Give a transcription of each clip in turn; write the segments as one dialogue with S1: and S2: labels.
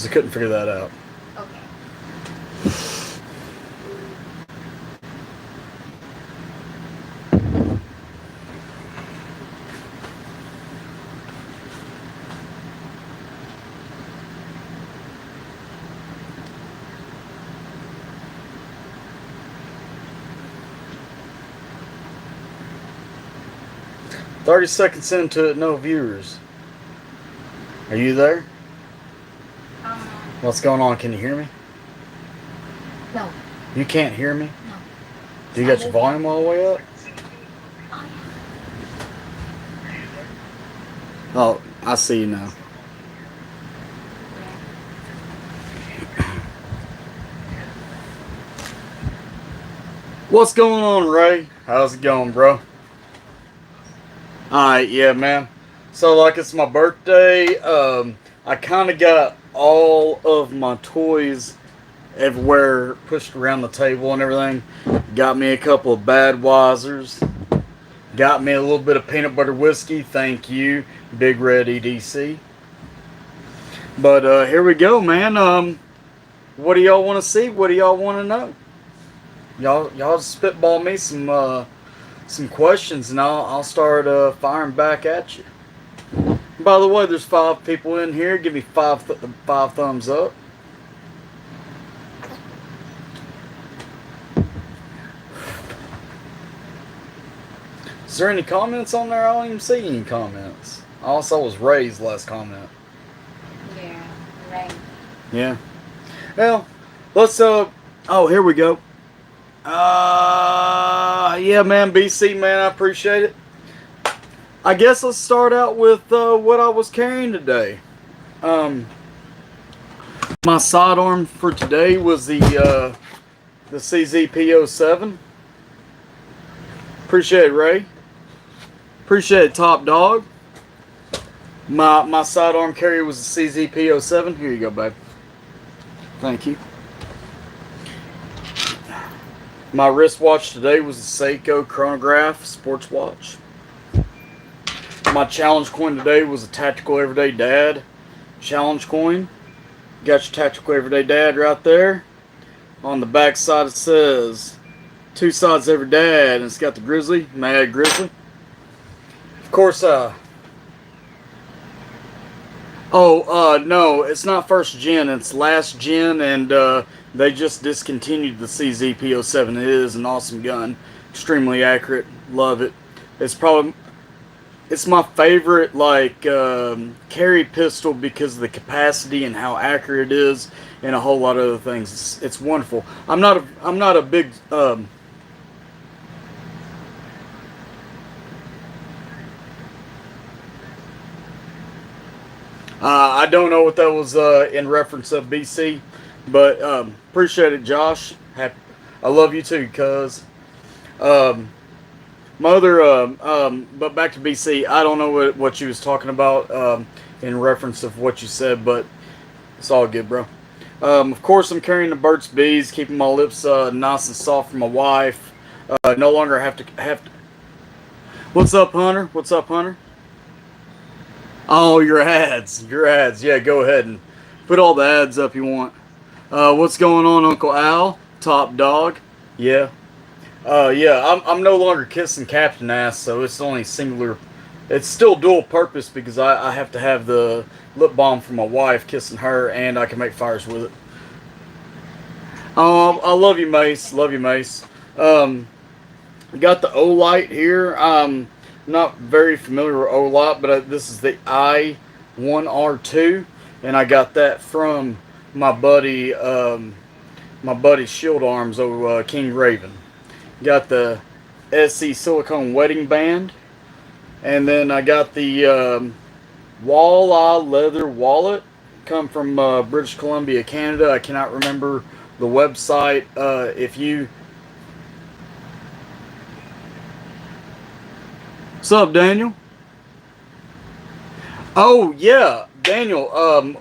S1: I couldn't figure that out.
S2: Okay.
S1: 30 seconds into it, no viewers. Are you there?
S2: Um,
S1: What's going on? Can you hear me?
S2: no.
S1: You can't hear me?
S2: No.
S1: Do you got your volume all the way up?
S2: Oh,
S1: Oh, I see you now. What's going on, Ray? How's it going, bro? Alright, yeah, man. So, like, it's my birthday. I kind of got all of my toys everywhere pushed around the table and everything. Got me a couple of Badweisers. Got me a little bit of peanut butter whiskey. Thank you, Big Red EDC. But here we go, man. What do y'all want to see? What do y'all want to know? Y'all spitball me some questions, and I'll start firing back at you. By the way, there's 5 people in here. Give me five thumbs up. Is there any comments on there? I don't even see any comments. All I saw was Ray's last comment.
S2: yeah, right.
S1: Yeah. Well, let's oh, here we go. Yeah, man, BC, man, I appreciate it. I guess let's start out with what I was carrying today. My sidearm for today was the CZP-07. Appreciate it, Ray. Appreciate it, Top Dog. My sidearm carrier was the CZP-07. Here you go, babe. Thank you. My wristwatch today was the Seiko Chronograph Sports Watch. My challenge coin today was a Tactical Everyday Dad challenge coin. Got your Tactical Everyday Dad right there. On the back side it says, 2 sides every dad, and it's got the Grizzly, Mad Grizzly. Of course, no, it's not first gen, it's last gen, and they just discontinued the CZP-07. It is an awesome gun, extremely accurate, love it. It's my favorite, like, carry pistol because of the capacity and how accurate it is, and a whole lot of other things. It's wonderful. I'm not a big I don't know what that was in reference of, BC, but appreciate it, Josh. I love you too, cuz. But back to BC, I don't know what you was talking about in reference of what you said, but it's all good, bro. Of course, I'm carrying the Burt's Bees, keeping my lips nice and soft for my wife. No longer have to. What's up, Hunter? What's up, Hunter? Oh, your ads. Your ads. Yeah, go ahead and put all the ads up you want. What's going on, Uncle Al? Top Dog. Yeah. Yeah, I'm no longer kissing Captain Ass, so it's only singular. It's still dual purpose because I have to have the lip balm for my wife kissing her, and I can make fires with it. I love you, Mace. Love you, Mace. Got the O-Light here. Not very familiar with O-Light, but this is the I-1R2, and I got that from my buddy Shield Arms over King Raven. Got the SC silicone wedding band, and then I got the walleye leather wallet. Come from British Columbia, Canada. I cannot remember the website. If you What's up, Daniel? Oh, yeah, Daniel,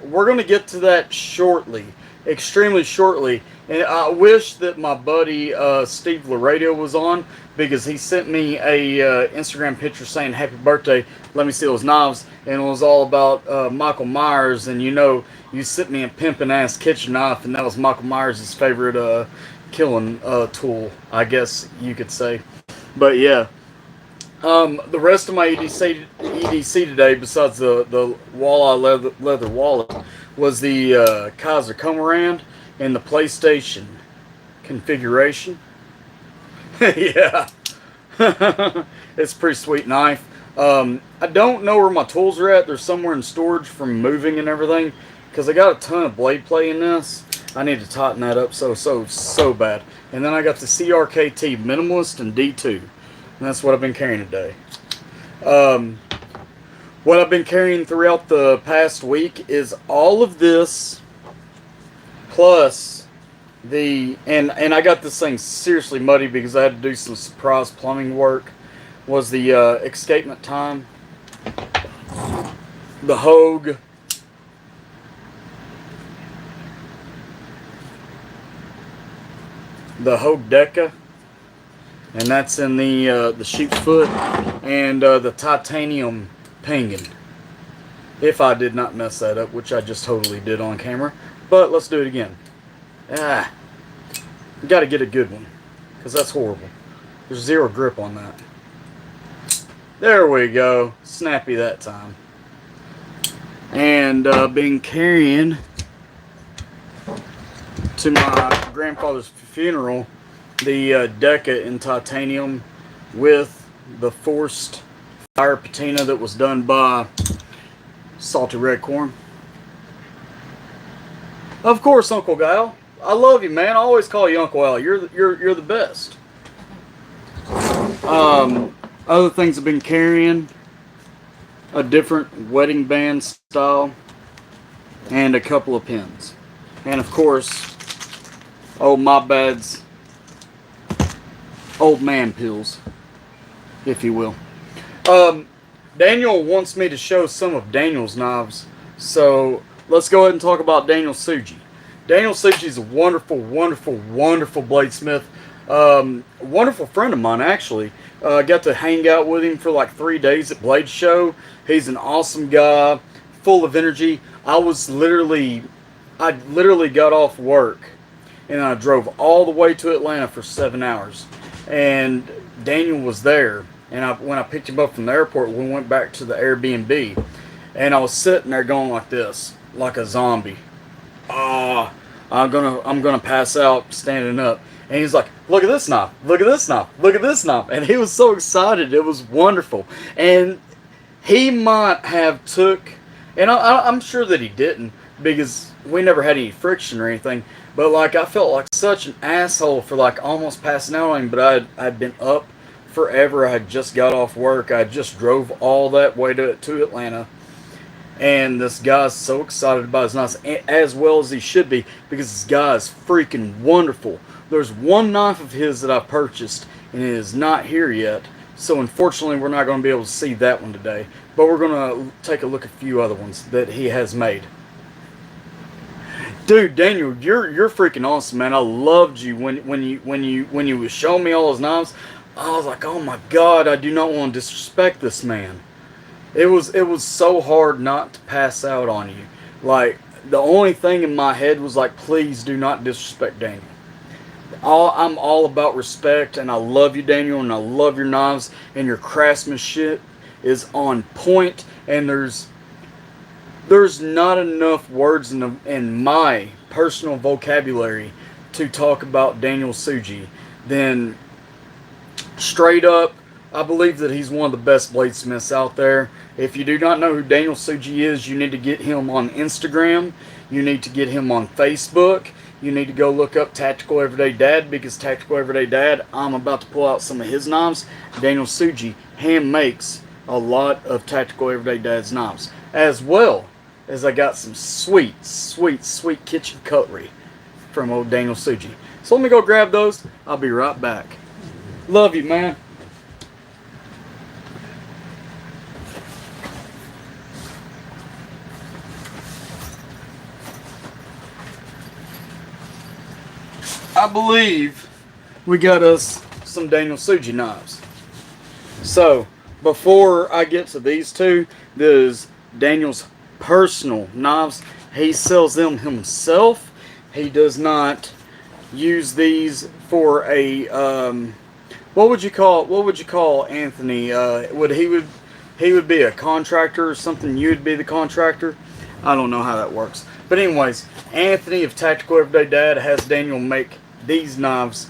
S1: we're going to get to that shortly, extremely shortly. And I wish that my buddy Steve Laredo was on, because he sent me a Instagram picture saying happy birthday, let me see those knives, and it was all about Michael Myers. And you know you sent me a pimpin' ass kitchen knife, and that was Michael Myers' favorite killing tool, I guess you could say. But yeah, the rest of my EDC today, besides the walleye leather wallet, was the Kaiser Comarand and the PlayStation configuration. Yeah, it's a pretty sweet knife. I don't know where my tools are at. They're somewhere in storage from moving and everything, because I got a ton of blade play in this. I need to tighten that up so bad. And then I got the CRKT Minimalist and D2. And that's what I've been carrying today. What I've been carrying throughout the past week is all of this, plus and I got this thing seriously muddy because I had to do some surprise plumbing work, was the escapement time, the Hogue, Deca, and that's in the sheep's foot, and the titanium penguin. If I did not mess that up, which I just totally did on camera, but let's do it again. You got to get a good one, because that's horrible. There's zero grip on that. There we go. Snappy that time. And been carrying to my grandfather's funeral the Deca in titanium with the forced fire patina that was done by Salty Red Corn. Of course, Uncle Gal. I love you, man. I always call you Uncle Al. You're the best. Other things I've been carrying: a different wedding band style, and a couple of pins, and of course, MyBadd's old man pills, if you will. Daniel wants me to show some of Daniel's knives, so let's go ahead and talk about Daniel Suji. Daniel Suji is a wonderful, wonderful, wonderful bladesmith. Wonderful friend of mine, actually. Got to hang out with him for like 3 days at Blade Show. He's an awesome guy, full of energy. I literally got off work and I drove all the way to Atlanta for 7 hours. And Daniel was there. And when I picked him up from the airport, we went back to the Airbnb. And I was sitting there going like this, like a zombie. I'm gonna pass out standing up. And he's like, look at this knife, look at this knife, look at this knife. And he was so excited. It was wonderful. And he might have took, and I'm sure that he didn't, because we never had any friction or anything. But like, I felt like such an asshole for like almost passing out on him. But I'd been up forever. I had just got off work. I just drove all that way to Atlanta. And this guy's so excited about his knives, as well as he should be, because this guy is freaking wonderful. There's one knife of his that I purchased, and it is not here yet. So unfortunately, we're not going to be able to see that one today. But we're going to take a look at a few other ones that he has made. Dude, Daniel, you're freaking awesome, man. I loved you when you was showing me all his knives. I was like, oh my God, I do not want to disrespect this man. It was so hard not to pass out on you. Like, the only thing in my head was like, please do not disrespect Daniel. I'm all about respect, and I love you, Daniel, and I love your knives, and your craftsmanship is on point, and there's not enough words in my personal vocabulary to talk about Daniel Suji. Then, straight up, I believe that he's one of the best bladesmiths out there. If you do not know who Daniel Suji is, you need to get him on Instagram. You need to get him on Facebook. You need to go look up Tactical Everyday Dad, because Tactical Everyday Dad, I'm about to pull out some of his knives. Daniel Suji hand makes a lot of Tactical Everyday Dad's knives, as well as I got some sweet, sweet, sweet kitchen cutlery from old Daniel Suji. So let me go grab those. I'll be right back. Love you, man. I believe we got us some Daniel Suji knives. So, before I get to these two, there's Daniel's personal knives. He sells them himself. He does not use these for a what would you call Anthony? He would be a contractor or something? You'd be the contractor. I don't know how that works. But anyways, Anthony of Tactical Everyday Dad has Daniel make these knives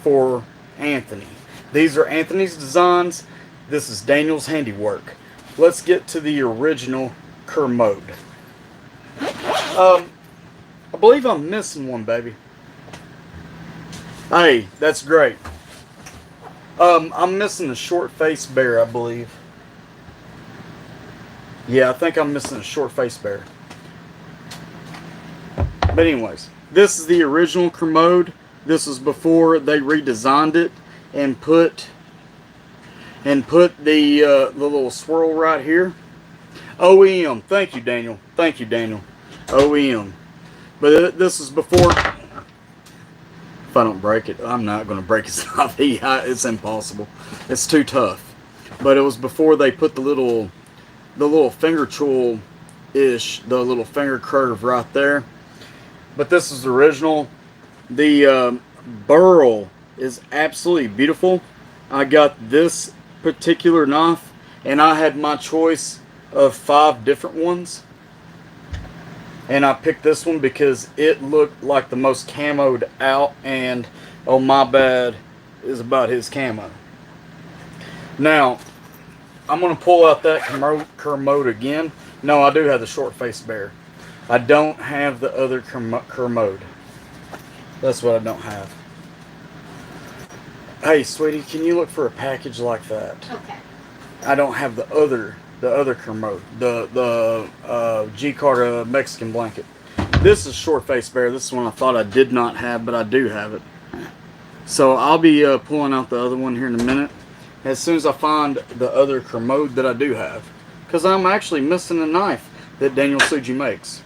S1: for Anthony. These are Anthony's designs. This is Daniel's handiwork. Let's get to the original Kermode. I believe I'm missing one, baby. Hey, that's great. I'm missing a short face bear, I believe. Yeah, I think I'm missing a short face bear. But anyways, this is the original Kermode. This was before they redesigned it and put the little swirl right here. OEM. Thank you, Daniel. Thank you, Daniel. OEM. But this is before. If I don't break it, I'm not going to break his knife. It's impossible. It's too tough. But it was before they put the little finger tool ish, the little finger curve right there. But this is the original. The burl is absolutely beautiful. I got this particular knife, and I had my choice of 5 different ones. And I picked this one because it looked like the most camoed out, and oh, MyBadd is about his camo. Now, I'm going to pull out that Kermode again. No, I do have the short face bear. I don't have the other Kermode. That's what I don't have. Hey, sweetie, can you look for a package like that?
S2: Okay.
S1: I don't have the other Kermode, the G-Carta Mexican blanket. This is short face bear. This is one I thought I did not have, but I do have it. So I'll be pulling out the other one here in a minute, as soon as I find the other Kermode that I do have, because I'm actually missing a knife that Daniel Tsuji makes.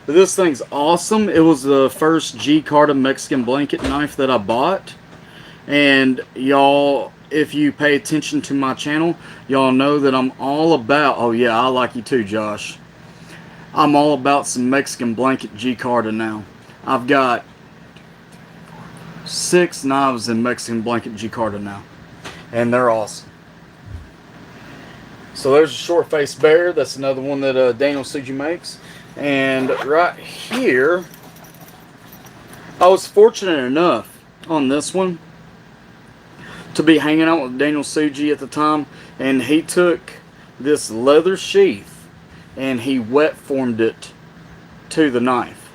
S1: But this thing's awesome. It was the first G-Carta Mexican blanket knife that I bought, and y'all, if you pay attention to my channel, y'all know that I'm all about, oh yeah, I like you too, Josh. I'm all about some Mexican blanket G-Carta now. I've got 6 knives in Mexican blanket G-Carta now, and they're awesome. So there's a short face bear. That's another one that Daniel Tsuji makes. And right here, I was fortunate enough on this one to be hanging out with Daniel Tsuji at the time, and he took this leather sheath and he wet formed it to the knife.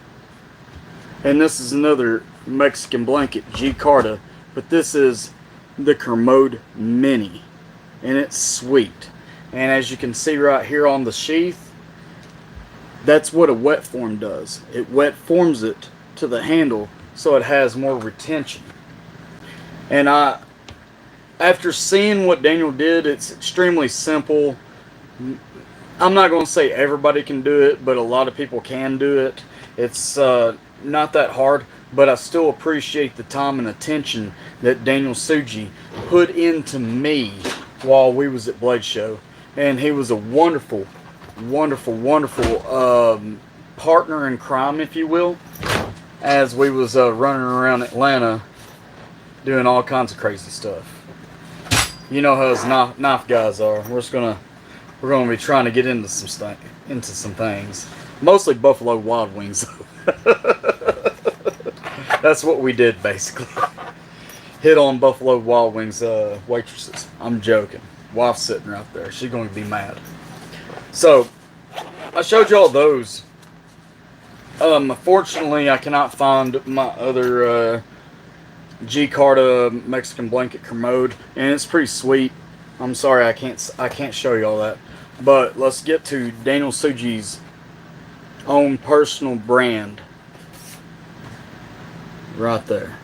S1: And this is another Mexican blanket G-Carta, but this is the Kermode Mini, and it's sweet. And as you can see right here on the sheath, that's what a wet form does. It wet forms it to the handle so it has more retention. And after seeing what Daniel did, it's extremely simple. I'm not going to say everybody can do it, but a lot of people can do it. It's not that hard, but I still appreciate the time and attention that Daniel Tsuji put into me while we was at Blade Show. And he was a wonderful, wonderful, wonderful partner in crime, if you will, as we was running around Atlanta doing all kinds of crazy stuff. You know how us knife guys are. We're gonna be trying to get into some things. Mostly Buffalo Wild Wings. That's what we did basically. Hit on Buffalo Wild Wings waitresses. I'm joking. Wife's sitting right there. She's going to be mad. So I showed y'all those. Fortunately, I cannot find my other G-Carta Mexican blanket Kermode, and it's pretty sweet. I'm sorry I can't show you all that. But let's get to Daniel Tsuji's own personal brand right there.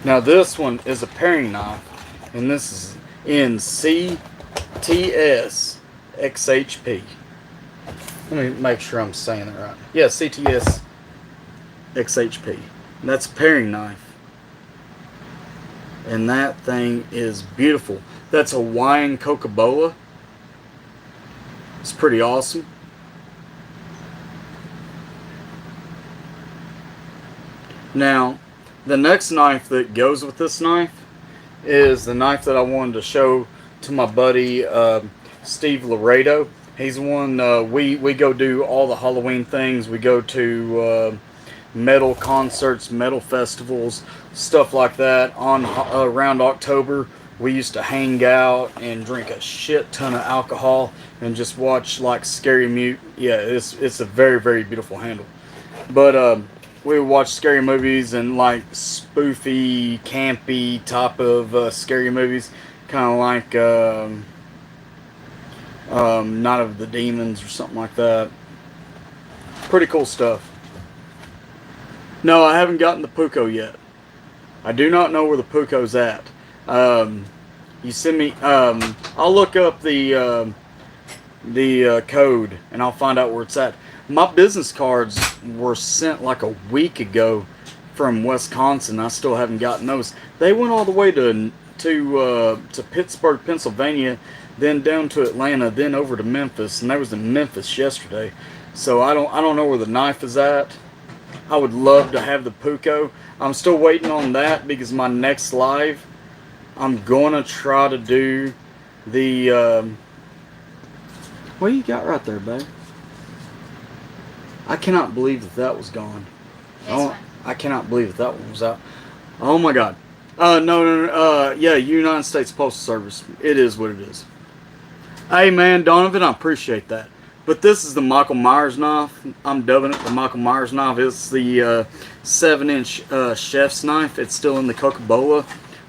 S1: Now this one is a paring knife, and this is in CTS XHP. Let me make sure I'm saying it right. Yeah, CTS XHP. And that's a paring knife. and that thing is beautiful. That's Hawaiian Coca-Cola. It's pretty awesome. Now, the next knife that goes with this knife is the knife that I wanted to show to my buddy Steve Laredo. He's the one we go do all the Halloween things. We go to metal concerts, metal festivals, stuff like that. On around October, we used to hang out and drink a shit ton of alcohol and just watch like Scary Mute. Yeah, it's a very very beautiful handle. But we would watch scary movies and like spoofy, campy type of scary movies, kind of like Night of the Demons or something like that. Pretty cool stuff. No, I haven't gotten the Puko yet. I do not know where the Puko's at. You send me. I'll look up the code and I'll find out where it's at. My business cards were sent like a week ago from Wisconsin. I still haven't gotten those. They went all the way to Pittsburgh, Pennsylvania, then down to Atlanta, then over to Memphis, and I was in Memphis yesterday. So I don't know where the knife is at. I would love to have the Puko. I'm still waiting on that because my next live, I'm gonna try to do the. What you got right there, babe? I cannot believe that was gone. Oh, I cannot believe that one was out. Oh my God. No. Yeah, United States Postal Service. It is what it is. Hey man, Donovan, I appreciate that. But this is the Michael Myers knife. I'm dubbing it the Michael Myers knife. It's the 7-inch chef's knife. It's still in the Coca-Cola,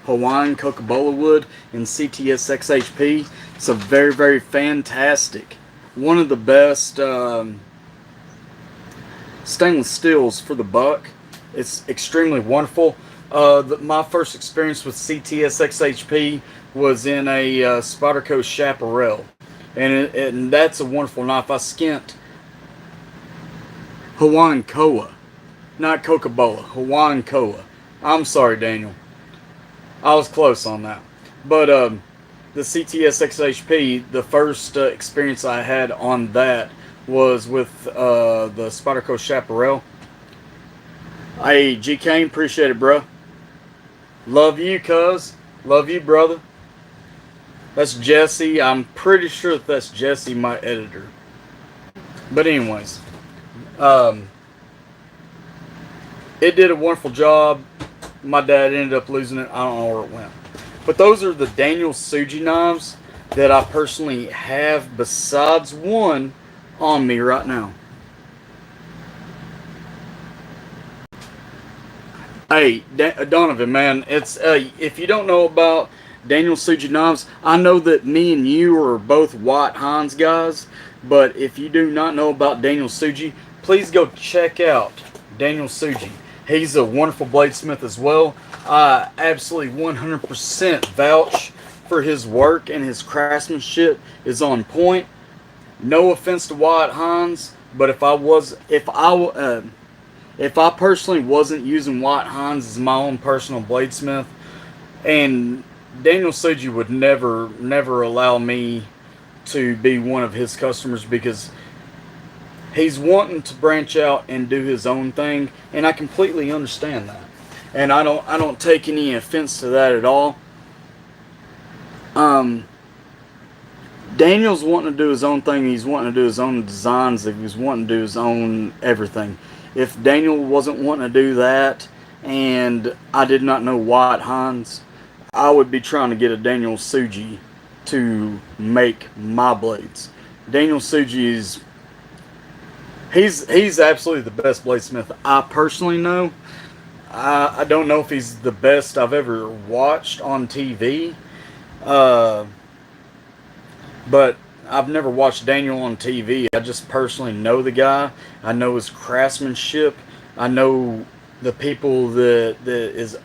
S1: Hawaiian Coca-Cola wood in CTS XHP. It's a very, very fantastic. One of the best stainless steels for the buck. It's extremely wonderful. My first experience with CTS XHP was in a Spyderco Chaparral. And that's a wonderful knife. I skint Hawaiian Koa, not Coca-Cola, Hawaiian Koa. I'm sorry, Daniel. I was close on that. But the CTS XHP, the first experience I had on that was with the Spyderco Chaparral. Hey, G Kane, appreciate it, bro. Love you, cuz. Love you, brother. That's Jesse. I'm pretty sure that's Jesse, my editor. But anyways, it did a wonderful job. My dad ended up losing it. I don't know where it went. But those are the Daniel Suji knives that I personally have, besides one on me right now. Hey, Donovan, man, it's if you don't know about Daniel Suji knives, I know that me and you are both White Hines guys, but if you do not know about Daniel Suji, please go check out Daniel Suji. He's a wonderful bladesmith as well. I absolutely 100% vouch for his work, and his craftsmanship is on point. No offense to White Hines, but if I personally wasn't using White Hines as my own personal bladesmith, and Daniel Suji would never allow me to be one of his customers because he's wanting to branch out and do his own thing, and I completely understand that. And I don't take any offense to that at all. Daniel's wanting to do his own thing. He's wanting to do his own designs. He's wanting to do his own everything. If Daniel wasn't wanting to do that, and I did not know White Hines, I would be trying to get a Daniel Suji to make my blades. Daniel Suji is he's absolutely the best bladesmith I personally know. I don't know if he's the best I've ever watched on TV, but I've never watched Daniel on TV. I just personally know the guy. I know his craftsmanship. I know the people that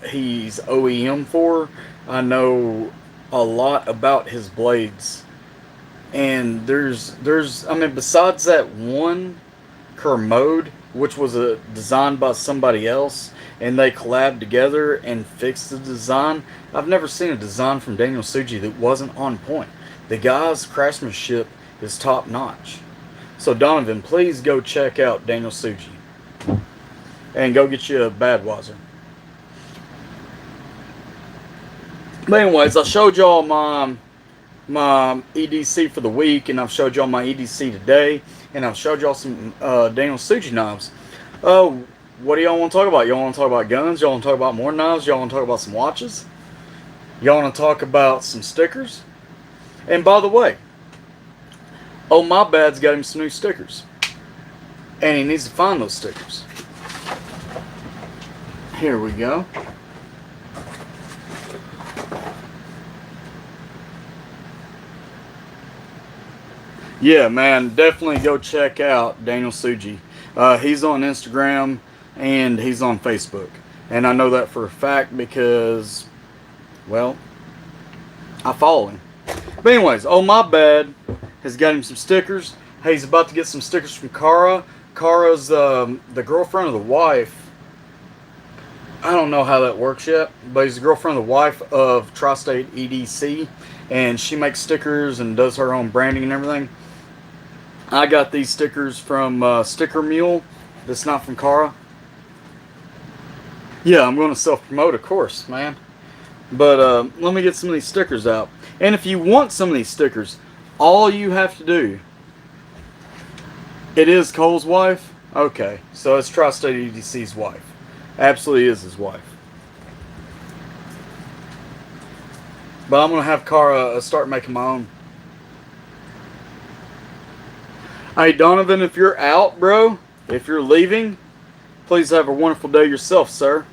S1: he's OEM for. I know a lot about his blades. And there's besides that one Kermode, which was designed by somebody else, and they collabed together and fixed the design. I've never seen a design from Daniel Suji that wasn't on point. The guy's craftsmanship is top notch. So Donovan, please go check out Daniel Suji and go get you a Badweiser. But anyways, I showed y'all my EDC for the week, and I've showed y'all my EDC today, and I've showed y'all some Daniel Suji knives. What do y'all want to talk about? Y'all want to talk about guns? Y'all want to talk about more knives? Y'all want to talk about some watches? Y'all want to talk about some stickers? And by the way, MyBadd's got him some new stickers, and he needs to find those stickers. Here we go. Yeah, man, definitely go check out Daniel Suji. He's on Instagram and he's on Facebook. And I know that for a fact because, well, I follow him. But anyways, MyBadd has got him some stickers. Hey, he's about to get some stickers from Cara. Cara's the girlfriend of the wife. I don't know how that works yet, but he's the girlfriend of the wife of Tri-State EDC. And she makes stickers and does her own branding and everything. I got these stickers from Sticker Mule. That's not from Cara. Yeah, I'm going to self-promote, of course, man. But let me get some of these stickers out. And if you want some of these stickers, all you have to do... It is Cole's wife? Okay, so it's Tri-State EDC's wife. Absolutely is his wife. But I'm going to have Cara start making my own. Hey, Donovan, if you're out, bro, if you're leaving, please have a wonderful day yourself, sir.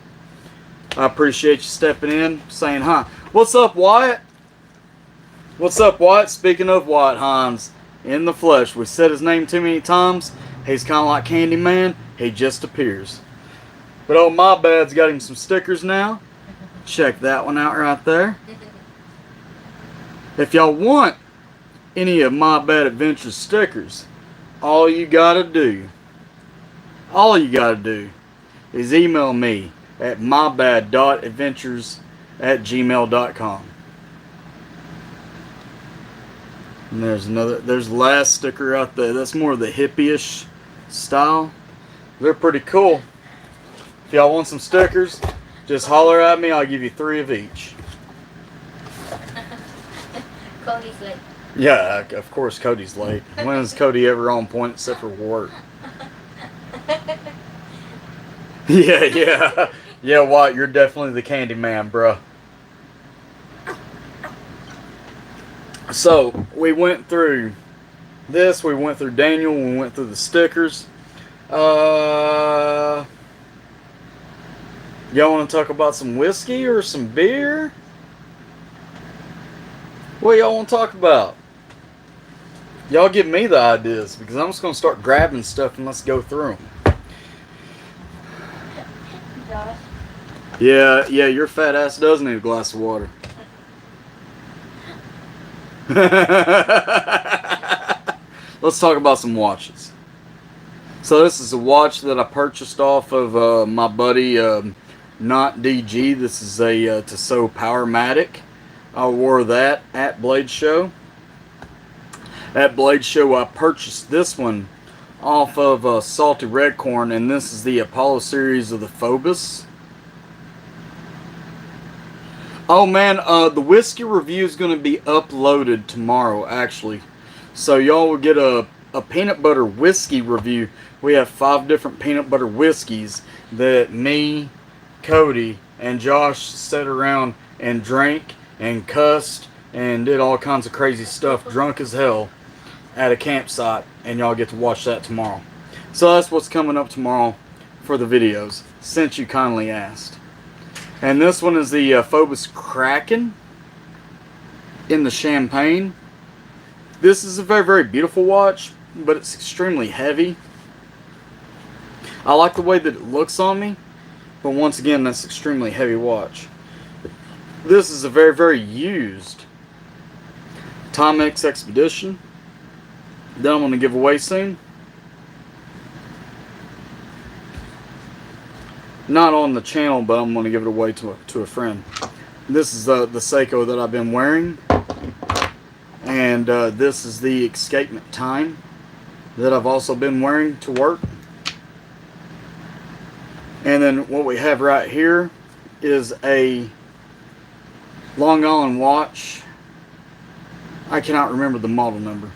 S1: I appreciate you stepping in, saying hi. What's up, Wyatt? What's up, Wyatt? Speaking of Wyatt Hines, in the flesh. We said his name too many times. He's kind of like Candyman. He just appears. But MyBadd's got him some stickers now. Check that one out right there. If y'all want any of MyBadd Adventures stickers, all you gotta do is email me at mybadd.adventures@gmail.com. And there's the last sticker out there. That's more of the hippie-ish style. They're pretty cool. If y'all want some stickers, just holler at me. I'll give you 3 of each.
S2: Cody's late.
S1: Yeah, of course Cody's late. When is Cody ever on point except for work? Yeah. Yeah, Wyatt, you're definitely the candy man, bruh. So, we went through this. We went through Daniel. We went through the stickers. Y'all want to talk about some whiskey or some beer? What y'all want to talk about? Y'all give me the ideas, because I'm just going to start grabbing stuff and let's go through them.
S2: Josh.
S1: Yeah, your fat ass does need a glass of water. Let's talk about some watches. So this is a watch that I purchased off of my buddy Not DG. This is a Tissot Powermatic. I wore that at Blade Show. At Blade Show, I purchased this one off of Salty Red Corn, and this is the Apollo series of the Phobos. Oh man, the whiskey review is going to be uploaded tomorrow, actually. So y'all will get a peanut butter whiskey review. We have 5 different peanut butter whiskeys that me, Cody, and Josh sat around and drank and cussed and did all kinds of crazy stuff, drunk as hell, at a campsite, and y'all get to watch that tomorrow. So that's what's coming up tomorrow for the videos, since you kindly asked. And this one is the Phobos Kraken in the champagne. This is a very, very beautiful watch, but it's extremely heavy. I like the way that it looks on me, but once again, that's extremely heavy watch. This is a very, very used Timex Expedition that I'm going to give away soon. not on the channel, but I'm going to give it away to a friend. This is the Seiko that I've been wearing, and this is the Escapement Time that I've also been wearing to work. And then what we have right here is a Long Island watch. I cannot remember the model number.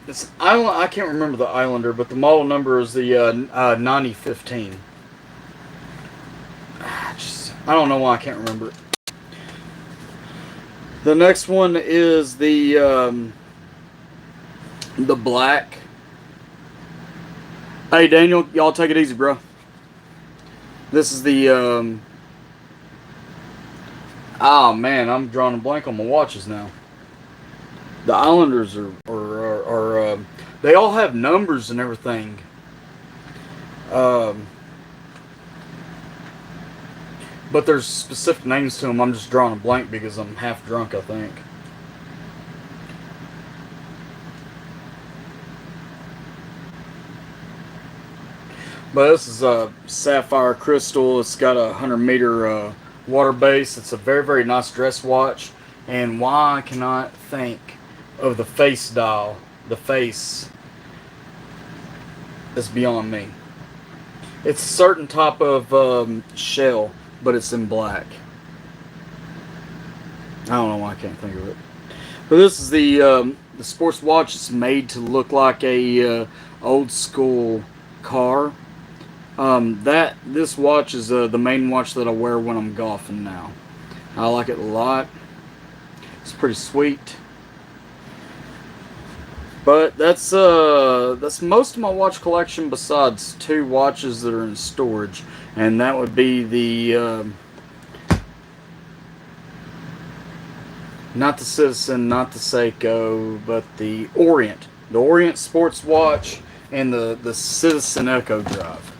S1: It's Island. I can't remember the Islander, but the model number is the 9015. I don't know why I can't remember it. The next one is the black. Hey Daniel, y'all take it easy, bro. This is the oh man, I'm drawing a blank on my watches now. The Islanders are they all have numbers and everything. But there's specific names to them. I'm just drawing a blank because I'm half drunk, I think. But this is a sapphire crystal. It's got a 100-meter water base. It's a very, very nice dress watch. And why I cannot think of the face dial, the face, is beyond me. It's a certain type of shell, but it's in black. I don't know why I can't think of it. But this is the sports watch. It's made to look like a old school car. This watch is the main watch that I wear when I'm golfing now. I like it a lot. It's pretty sweet. But that's most of my watch collection, besides 2 watches that are in storage, and that would be the not the Citizen, not the Seiko, but the Orient sports watch, and the Citizen Echo Drive.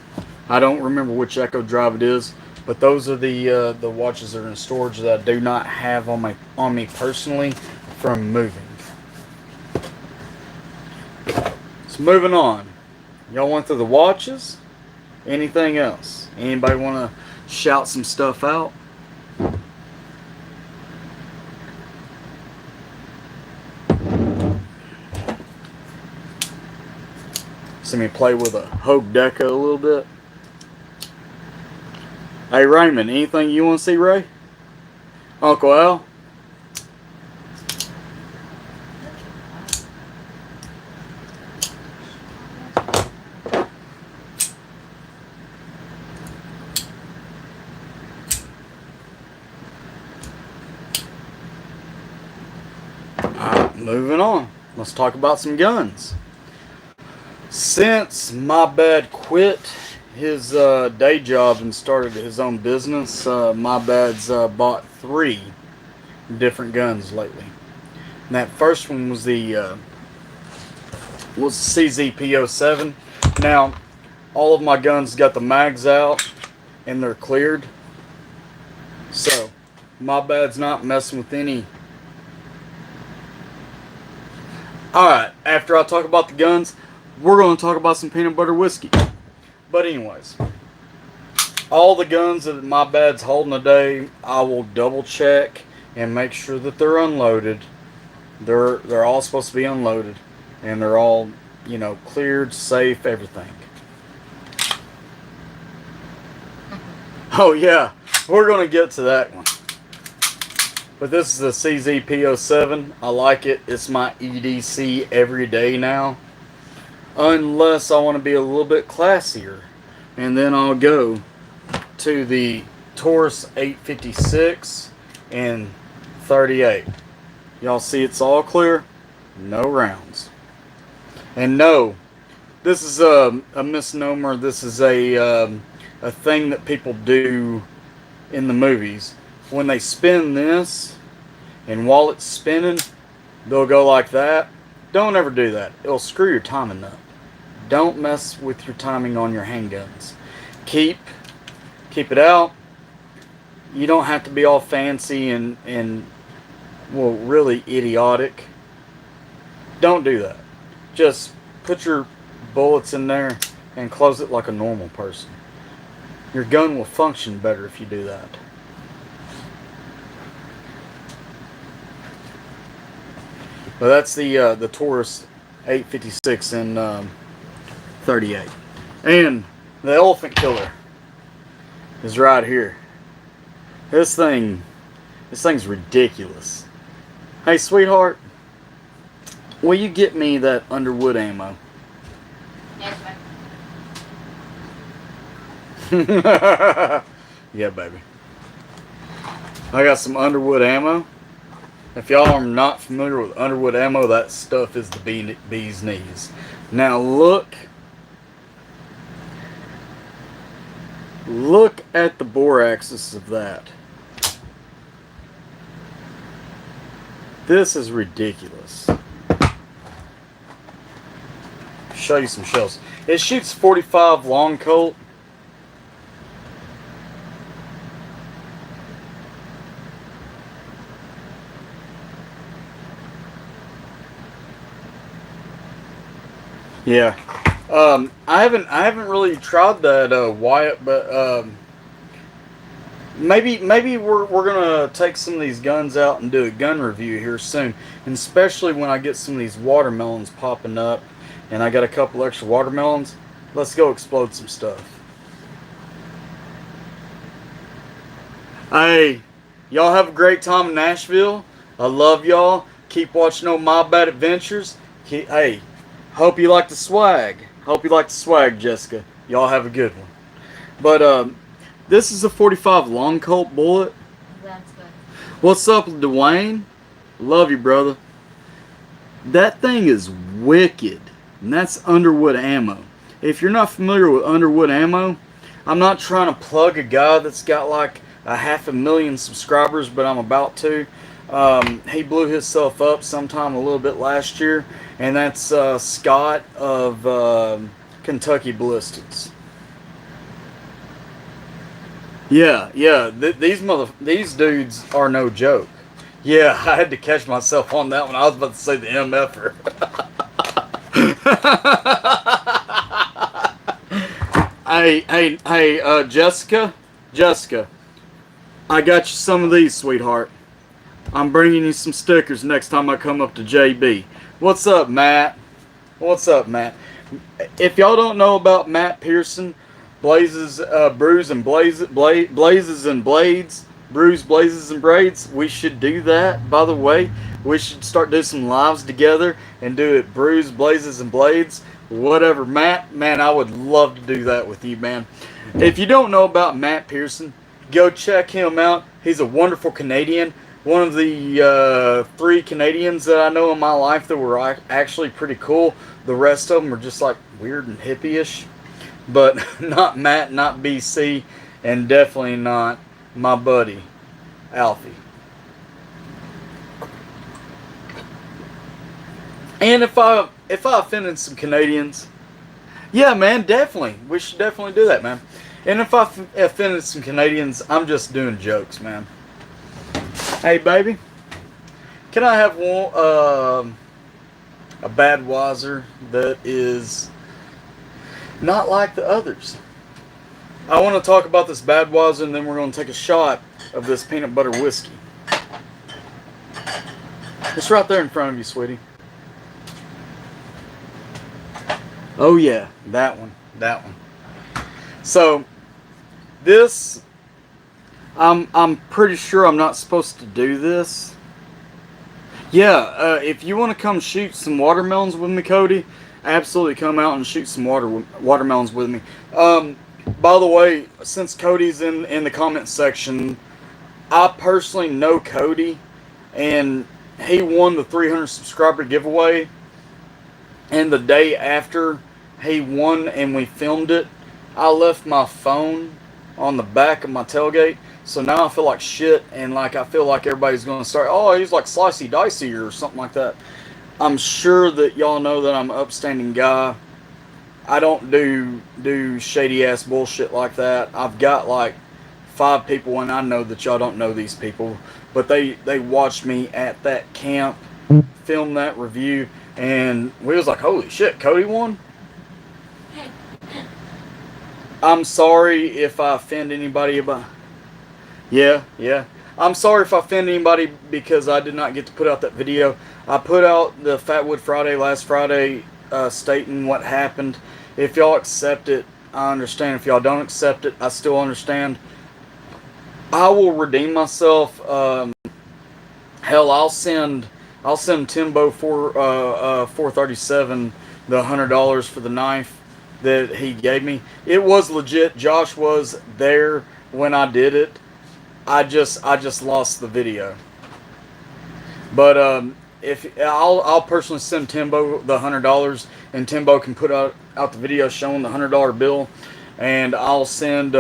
S1: I don't remember which Echo Drive it is, but those are the watches that are in storage that I do not have on me personally from moving. So moving on. Y'all went through the watches? Anything else? Anybody want to shout some stuff out? See me play with a Hogue Deca a little bit. Hey Raymond, anything you want to see, Ray? Uncle Al? Moving on. Let's talk about some guns. Since MyBadd quit his day job and started his own business, MyBadd's bought 3 different guns lately. And that first one was the CZP-07. Now, all of my guns got the mags out and they're cleared. So, MyBadd's not messing with any. Alright, after I talk about the guns, we're going to talk about some peanut butter whiskey. But anyways, all the guns that MyBadd's holding today, I will double check and make sure that they're unloaded. They're all supposed to be unloaded, and they're all, you know, cleared, safe, everything. Oh yeah, we're going to get to that one. But this is the CZP-07. I like it. It's my EDC every day now. Unless I want to be a little bit classier. And then I'll go to the Taurus 856 and 38. Y'all see it's all clear? No rounds. And no, this is a misnomer. This is a thing that people do in the movies. When they spin this, and while it's spinning, they'll go like that. Don't ever do that. It'll screw your timing up. Don't mess with your timing on your handguns. Keep it out. You don't have to be all fancy and well, really idiotic, don't do that. Just put your bullets in there and close it like a normal person. Your gun will function better if you do that. But that's the Taurus 856 and 38. And the elephant killer is right here. This thing's ridiculous. Hey, sweetheart, will you get me that Underwood ammo?
S2: Yes, man.
S1: Yeah, baby. I got some Underwood ammo. If y'all are not familiar with Underwood ammo, that stuff is the bee's knees. Now look at the bore axis of that. This is ridiculous. Show you some shells. It shoots 45 long Colt. Yeah. I haven't really tried that Wyatt, but maybe we're gonna take some of these guns out and do a gun review here soon, and especially when I get some of these watermelons popping up, and I got a couple extra watermelons. Let's go explode some stuff. Hey, y'all have a great time in Nashville. I love y'all. Keep watching on MyBadd Adventures. Hey, hope you like the swag. Hope you like the swag, Jessica. Y'all have a good one. But this is a 45 long Colt bullet.
S2: That's good.
S1: What's up, Dwayne? Love you, brother. That thing is wicked, and that's Underwood ammo. If you're not familiar with Underwood ammo, I'm not trying to plug a guy that's got like a 500,000 subscribers, but I'm about to. He blew himself up sometime a little bit last year, and that's Scott of Kentucky Ballistics. Yeah. These dudes are no joke. Yeah, I had to catch myself on that one. I was about to say the MFer. Hey, Jessica, I got you some of these, sweetheart. I'm bringing you some stickers next time I come up to JB. What's up, Matt? What's up, Matt? If y'all don't know about Matt Pearson, Blazes, Brews and Blazes and Blades, Brews, Blazes and Braids, we should do that, by the way. We should start doing some lives together and do it Brews, Blazes and Blades, whatever. Matt, man, I would love to do that with you, man. If you don't know about Matt Pearson, go check him out. He's a wonderful Canadian. One of the 3 Canadians that I know in my life that were actually pretty cool. The rest of them are just like weird and hippie-ish. But not Matt, not BC, and definitely not my buddy, Alfie. And if I offended some Canadians, yeah, man, definitely. We should definitely do that, man. And if I offended some Canadians, I'm just doing jokes, man. Hey, baby, can I have one, a Badweiser that is not like the others? I want to talk about this Badweiser, and then we're going to take a shot of this peanut butter whiskey. It's right there in front of you, sweetie. Oh yeah, that one. So this, I'm pretty sure I'm not supposed to do this. Yeah, if you want to come shoot some watermelons with me, Cody, absolutely come out and shoot some watermelons with me. By the way, since Cody's in the comment section, I personally know Cody, and he won the 300 subscriber giveaway. And the day after he won and we filmed it, I left my phone on the back of my tailgate. So now I feel like shit, and like I feel like everybody's going to start, oh, he's like Slicey Dicey or something like that. I'm sure that y'all know that I'm an upstanding guy. I don't do shady ass bullshit like that. I've got like 5 people, and I know that y'all don't know these people, but they watched me at that camp, film that review, and we was like, holy shit, Cody won. I'm sorry if I offend anybody about. Yeah, yeah. I'm sorry if I offend anybody because I did not get to put out that video. I put out the Fatwood Friday last Friday, stating what happened. If y'all accept it, I understand. If y'all don't accept it, I still understand. I will redeem myself. Hell, I'll send Timbo 437 the $100 for the knife that he gave me. It was legit. Josh was there when I did it. I just lost the video. But if I'll personally send Timbo the $100, and Timbo can put out the video showing the $100 bill, and I'll send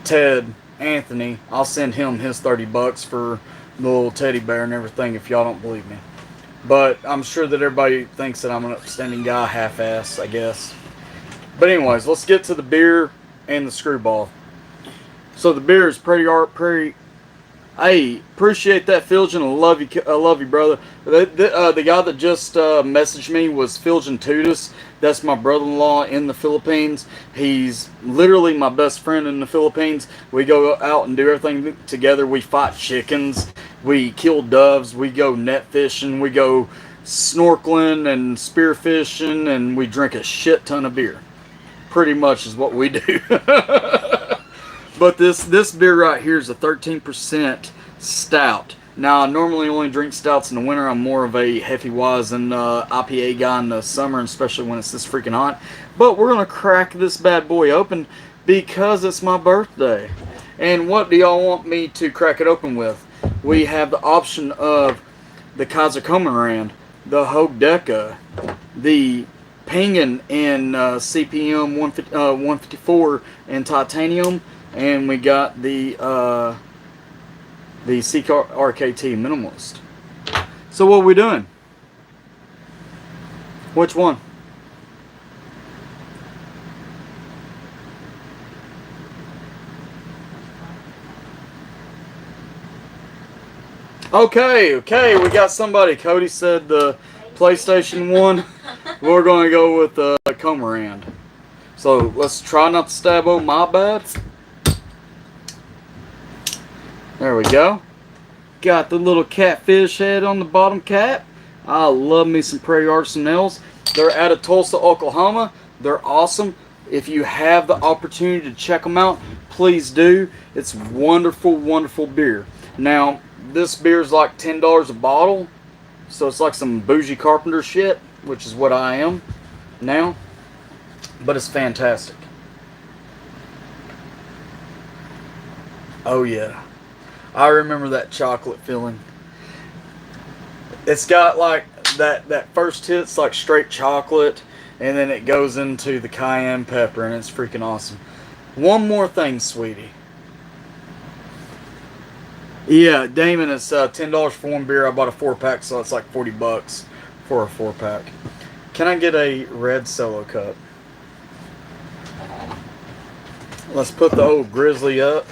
S1: Ted Anthony. I'll send him his $30 for the little teddy bear and everything. If y'all don't believe me, but I'm sure that everybody thinks that I'm an upstanding guy, half-ass, I guess. But anyways, let's get to the beer and the screwball. So the beer is pretty. Hey, appreciate that, Philgen. I love you, brother. The guy that just messaged me was Philgen Tudis. That's my brother-in-law in the Philippines. He's literally my best friend in the Philippines. We go out and do everything together. We fight chickens. We kill doves. We go net fishing. We go snorkeling and spearfishing, and we drink a shit ton of beer. Pretty much is what we do. But this beer right here is a 13% stout. Now, I normally only drink stouts in the winter. I'm more of a Hefeweizen IPA guy in the summer, and especially when it's this freaking hot. But we're going to crack this bad boy open because it's my birthday. And what do y'all want me to crack it open with? We have the option of the Kaiser Komarand, the Hogue Deca, the Pingen in CPM 154 in titanium, and we got the CRKT Minimalist. So what are we doing? Which one? Okay, we got somebody. Cody said the PlayStation 1. We're going to go with the Komarand. So let's try not to stab on MyBadd. There we go. Got the little catfish head on the bottom cap. I love me some Prairie Artisan nails. They're out of Tulsa, Oklahoma. They're awesome. If you have the opportunity to check them out, please do. It's wonderful, wonderful beer. Now, this beer is like $10 a bottle. So it's like some bougie carpenter shit, which is what I am now. But it's fantastic. Oh yeah. I remember that chocolate feeling. It's got like that first hit's like straight chocolate, and then it goes into the cayenne pepper, and it's freaking awesome. One more thing, sweetie. Yeah, Damon, it's $10 for one beer. I bought a 4-pack, so it's like $40 for a 4-pack. Can I get a red Solo cup? Let's put the old Grizzly up.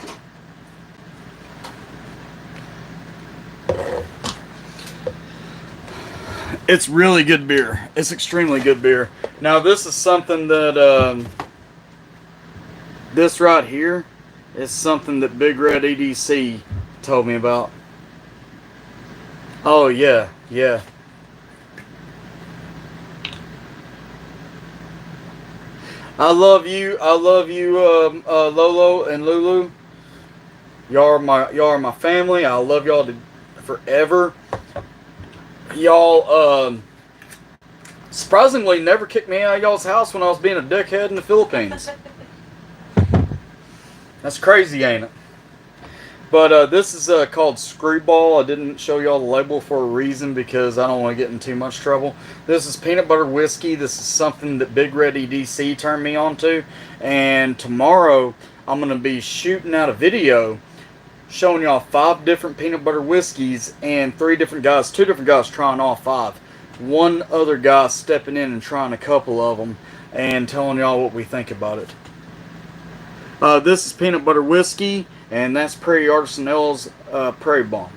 S1: It's really good beer. It's extremely good beer. Now, this is something that, this right here is something that Big Red EDC told me about. Oh, yeah, yeah. I love you, Lolo and Lulu. Y'all are my family. I love y'all forever. Y'all, surprisingly, never kicked me out of y'all's house when I was being a dickhead in the Philippines. That's crazy, ain't it? But this is called Screwball. I didn't show y'all the label for a reason because I don't want to get in too much trouble. This is peanut butter whiskey. This is something that Big Red EDC turned me on to. And tomorrow, I'm going to be shooting out a video showing y'all 5 different peanut butter whiskeys and 2 different guys trying all 5. One other guy stepping in and trying a couple of them and telling y'all what we think about it. This is peanut butter whiskey, and that's Prairie Artisan Ale's Prairie Bomb.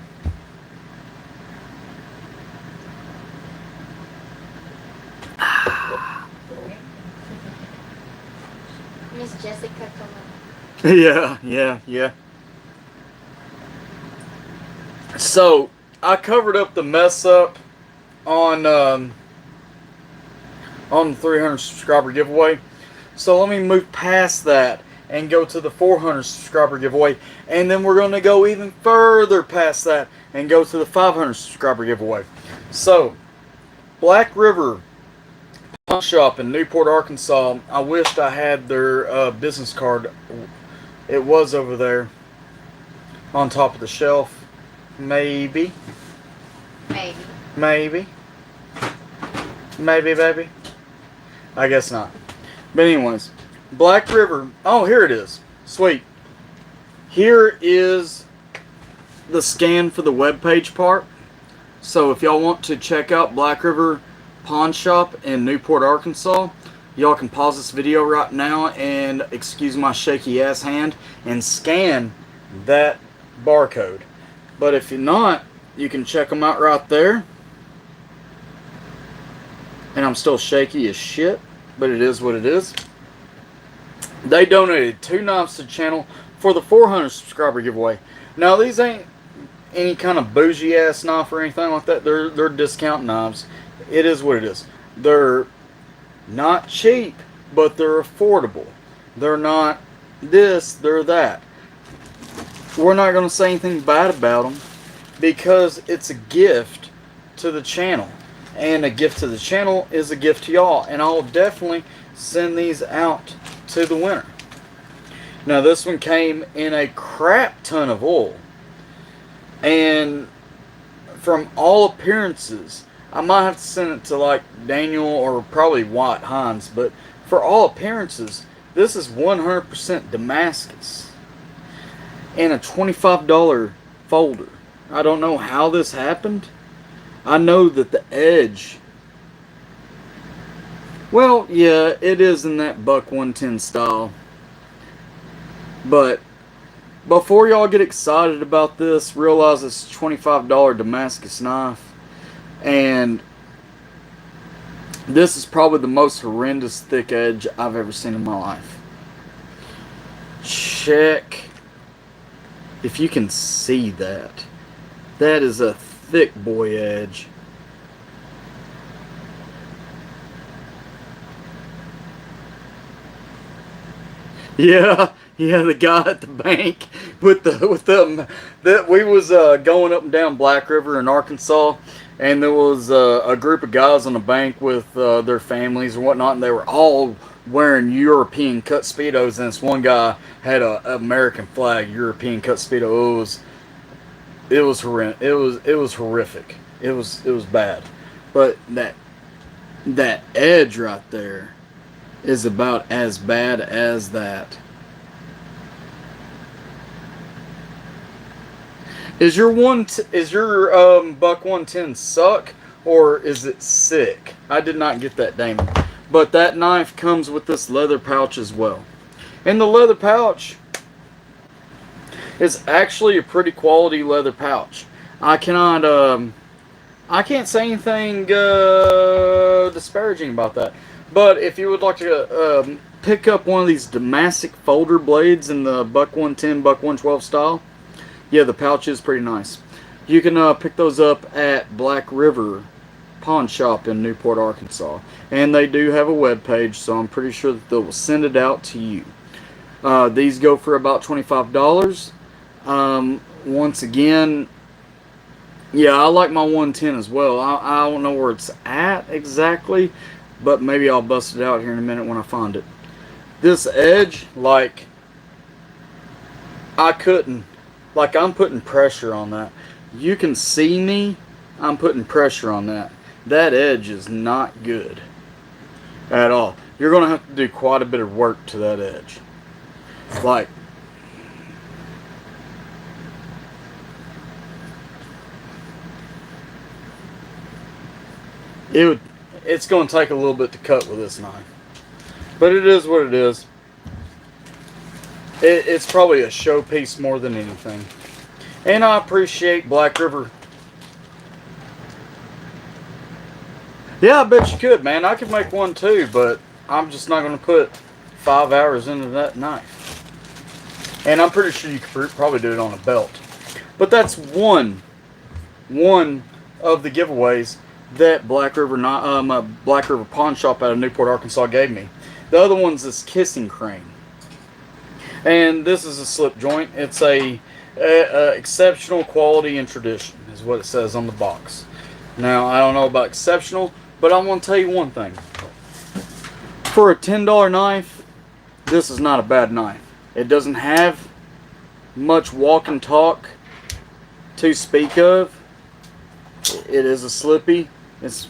S2: Miss Jessica, come on.
S1: Yeah. So I covered up the mess up on the 300 subscriber giveaway. So let me move past that and go to the 400 subscriber giveaway, and then we're going to go even further past that and go to the 500 subscriber giveaway. So Black River Pawn Shop in Newport, Arkansas. I wished I had their business card. It was over there on top of the shelf. Maybe, baby. I guess not. But anyways, Black River. Oh, here it is. Sweet. Here is the scan for the webpage part. So if y'all want to check out Black River Pawn Shop in Newport, Arkansas, y'all can pause this video right now and, excuse my shaky ass hand, and scan that barcode. But if you're not, you can check them out right there. And I'm still shaky as shit, but it is what it is. They donated 2 knives to the channel for the 400 subscriber giveaway. Now these ain't any kind of bougie ass knife or anything like that. They're discount knives. It is what it is. They're not cheap, but they're affordable. They're not this, they're that. We're not going to say anything bad about them because it's a gift to the channel. And a gift to the channel is a gift to y'all. And I'll definitely send these out to the winner. Now this one came in a crap ton of oil. And from all appearances, I might have to send it to like Daniel or probably White Hines. But for all appearances, this is 100% Damascus. And a $25 folder. I don't know how this happened. I know that the edge, well, yeah, it is in that buck 110 style. But before y'all get excited about this, realize it's a $25 Damascus knife. And this is probably the most horrendous thick edge I've ever seen in my life. Check if you can see that. That is a thick boy edge. Yeah, the guy at the bank with them that we was going up and down Black River in Arkansas, and there was a group of guys on the bank with their families and whatnot, and they were all wearing European cut Speedos, and this one guy had a American flag European cut Speedo. It was horrendous. It was horrific. It was bad. But that edge right there is about as bad as that. Is your buck 110 suck, or is it sick? I did not get that, Damon. But that knife comes with this leather pouch as well. And the leather pouch is actually a pretty quality leather pouch. I can't say anything disparaging about that. But if you would like to pick up one of these Damascus folder blades in the buck 110, buck 112 style, yeah, the pouch is pretty nice. You can pick those up at Black River Pawn Shop in Newport, Arkansas. And they do have a web page, so I'm pretty sure that they will send it out to you. These go for about $25. Once again, yeah, I like my 110 as well. I don't know where it's at exactly, but maybe I'll bust it out here in a minute when I find it. This edge, like, I'm putting pressure on that. You can see me, I'm putting pressure on that. That edge is not good at all. You're going to have to do quite a bit of work to that edge. Like, it's going to take a little bit to cut with this knife. But it is what it is. It's probably a showpiece more than anything. And I appreciate Black River. Yeah, I bet you could, man. I could make one too, but I'm just not going to put 5 hours into that knife. And I'm pretty sure you could probably do it on a belt. But that's one of the giveaways that Black River Pawn Shop out of Newport, Arkansas gave me. The other one's this kissing crane. And this is a slip joint. It's a exceptional quality and tradition is what it says on the box. Now, I don't know about exceptional, but I want to tell you one thing. For a $10 knife, this is not a bad knife. It doesn't have much walk and talk to speak of. It is a slippy. It's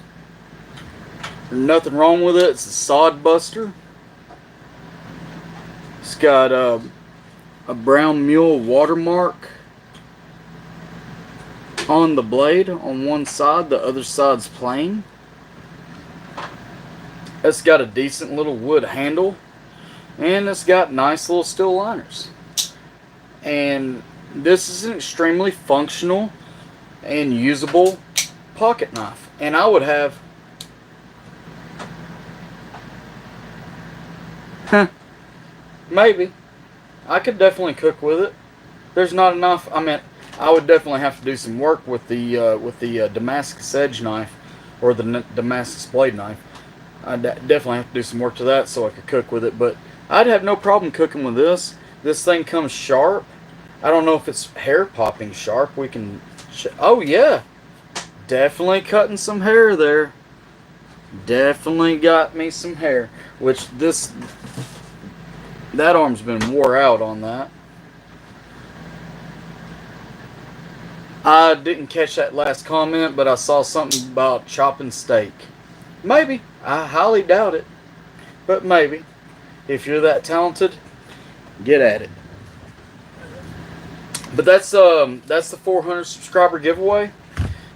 S1: nothing wrong with it. It's a sod buster. It's got a brown mule watermark on the blade on one side. The other side's plain. It's got a decent little wood handle. And it's got nice little steel liners. And this is an extremely functional and usable pocket knife. And I would have... maybe. I could definitely cook with it. There's not enough... I mean, I would definitely have to do some work with the Damascus edge knife. Or the Damascus blade knife. I definitely have to do some work to that so I could cook with it. But I'd have no problem cooking with this. This thing comes sharp. I don't know if it's hair popping sharp. We can... oh, yeah. Definitely cutting some hair there. Definitely got me some hair. Which this... that arm's been wore out on that. I didn't catch that last comment, but I saw something about chopping steak. Maybe. I highly doubt it. But maybe. If you're that talented, get at it. But that's the 400 subscriber giveaway.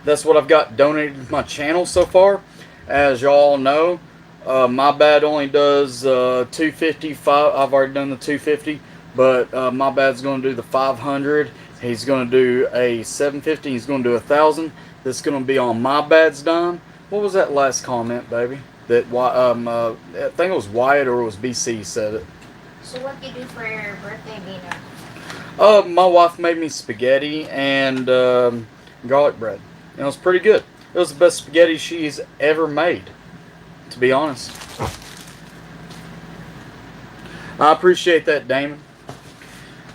S1: That's what I've got donated to my channel so far. As y'all know, MyBadd only does 250. I've already done the 250, but MyBadd's going to do the 500. He's going to do a 750. He's going to do 1,000. That's going to be on MyBadd's dime. What was that last comment, baby? That I think it was Wyatt or it was BC said it.
S2: So what did you do for your birthday dinner?
S1: My wife made me spaghetti and garlic bread. And it was pretty good. It was the best spaghetti she's ever made, to be honest. I appreciate that, Damon.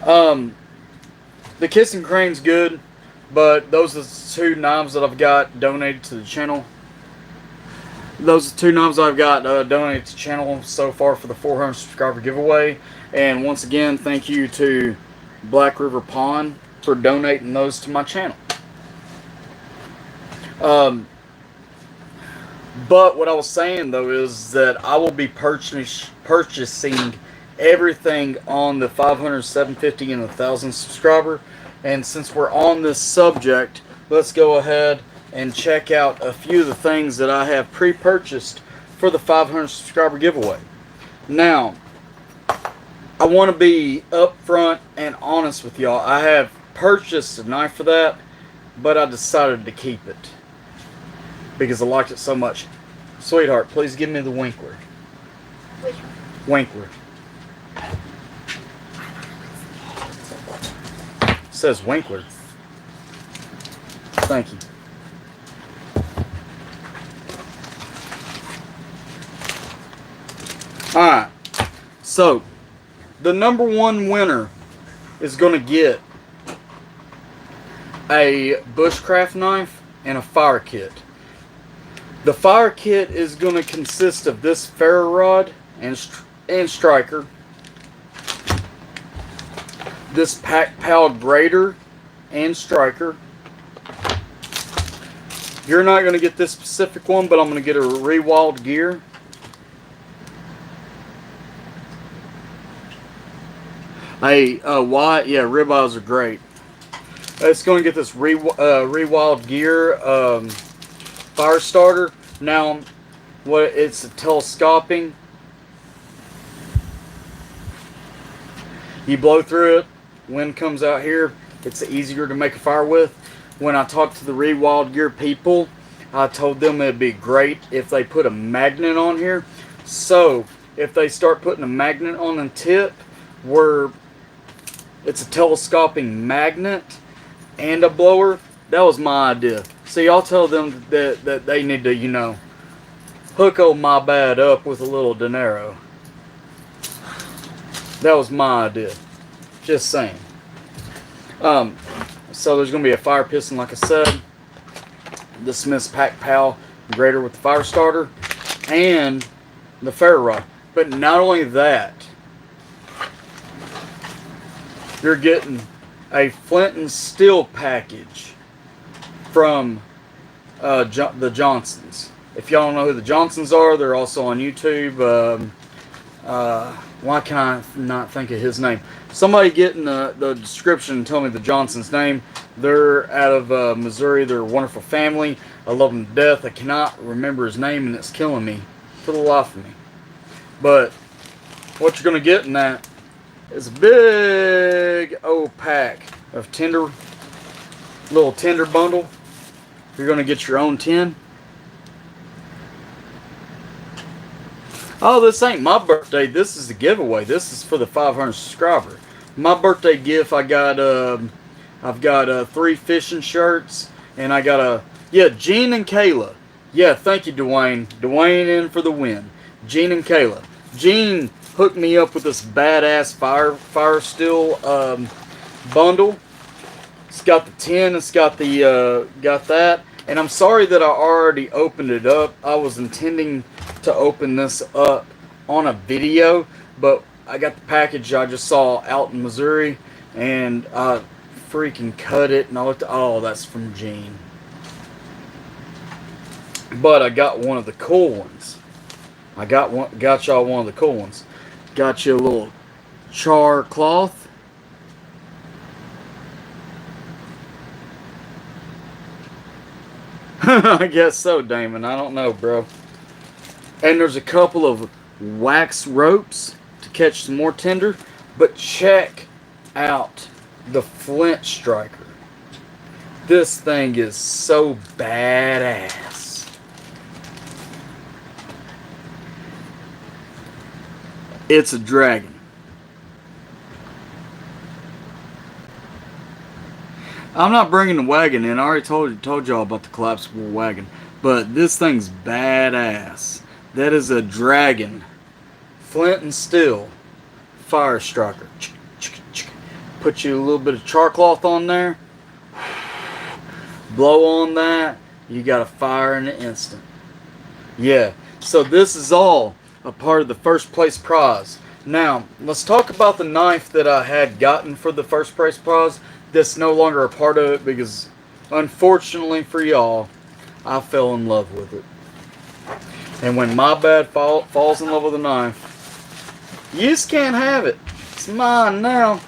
S1: The kissing crane's good, but those are the two knives that I've got donated to the channel. Those are two knives I've got donated to the channel so far for the 400 subscriber giveaway. And once again, thank you to Black River Pawn for donating those to my channel. But what I was saying though is that I will be purchasing everything on the 500, 750, and 1,000 subscriber. And since we're on this subject, let's go ahead and check out a few of the things that I have pre-purchased for the 500 subscriber giveaway. Now, I want to be upfront and honest with y'all. I have purchased a knife for that, but I decided to keep it because I liked it so much. Sweetheart, please give me the Winkler.
S2: Which one?
S1: Winkler. It says Winkler. Thank you. Alright. So, the number one winner is going to get a bushcraft knife and a fire kit. The fire kit is going to consist of this ferro rod and striker, this pack pal grater and striker. You're not going to get this specific one, but I'm going to get a Rewild gear. Hey, why? Yeah, ribeyes are great. It's going to get this Rewild gear fire starter. Now, it's a telescoping. You blow through it, wind comes out here, it's easier to make a fire with. When I talked to the Rewild Gear people, I told them it'd be great if they put a magnet on here. So, if they start putting a magnet on the tip where it's a telescoping magnet and a blower, that was my idea. So y'all tell them that they need to, hook old MyBadd up with a little dinero. That was my idea. Just saying. So there's going to be a fire piston, like I said. The Smith's Pack Pal grater with the fire starter. And the ferro rod. But not only that, you're getting a flint and steel package from the Johnsons. If y'all don't know who the Johnsons are, they're also on YouTube. Why can I not think of his name? Somebody get in the description and tell me the Johnson's name. They're out of Missouri. They're a wonderful family. I love them to death. I cannot remember his name, and it's killing me for the life of me. But what you're going to get in that is a big old pack of tinder, little tinder bundle. You're going to get your own tin. Oh, this ain't my birthday. This is the giveaway. This is for the 500 subscriber. My birthday gift, I've got 3 fishing shirts, and I got Gene and Kayla. Yeah, thank you, Dwayne. Dwayne in for the win. Gene and Kayla. Gene hooked me up with this badass fire steel bundle. It's got the tin. It's got the got that. And I'm sorry that I already opened it up. I was intending to open this up on a video, but I got the package I just saw out in Missouri, and I freaking cut it, and I looked. Oh, that's from Gene. But I got one of the cool ones. I got y'all one of the cool ones. Got you a little char cloth. I guess so, Damon. I don't know, bro. And there's a couple of wax ropes to catch some more tinder. But check out the flint striker. This thing is so badass. It's a dragon. I'm not bringing the wagon in. I already told y'all about the collapsible wagon. But this thing's badass. That is a dragon. Flint and steel. Fire striker. Put you a little bit of char cloth on there. Blow on that. You got a fire in an instant. Yeah. So this is all a part of the first place prize. Now, let's talk about the knife that I had gotten for the first place prize. That's no longer a part of it because, unfortunately for y'all, I fell in love with it. And when MyBadd falls in love with a knife, you just can't have it. It's mine now.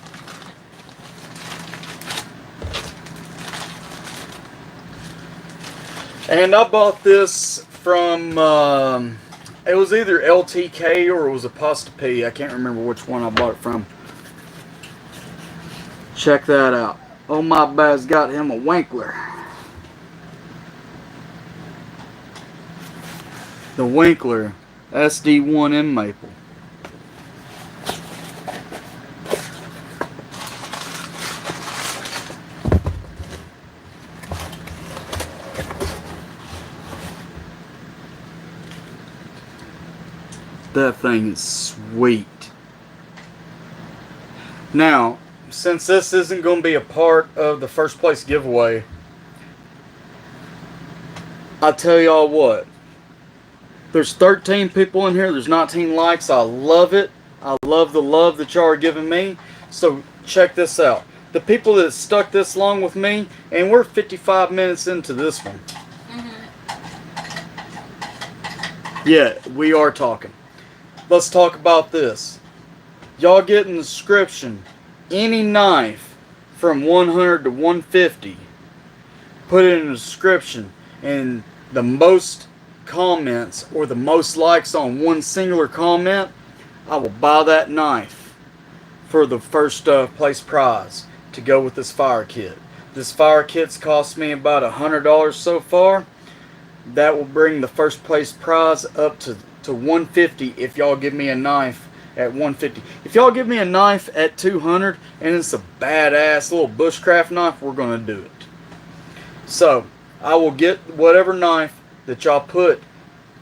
S1: And I bought this from, it was either LTK or it was Apostrophe P. I can't remember which one I bought it from. Check that out. Oh, MyBadd's got him a Winkler. The Winkler SD1M Maple. That thing is sweet. Now, since this isn't going to be a part of the first place giveaway, I tell y'all what. There's 13 people in here. There's 19 likes. I love it. I love the love that y'all are giving me. So check this out. The people that stuck this long with me, and we're 55 minutes into this one. Yeah, we are talking. Let's talk about this. Y'all get in the description any knife from 100 to 150. Put it in the description, and the most comments or the most likes on one singular comment, I will buy that knife for the first place prize to go with this fire kit. This fire kit's cost me about $100 so far. That will bring the first place prize up to $150 if y'all give me a knife at $150. If y'all give me a knife at $200 and it's a badass little bushcraft knife, we're gonna do it. So I will get whatever knife that y'all put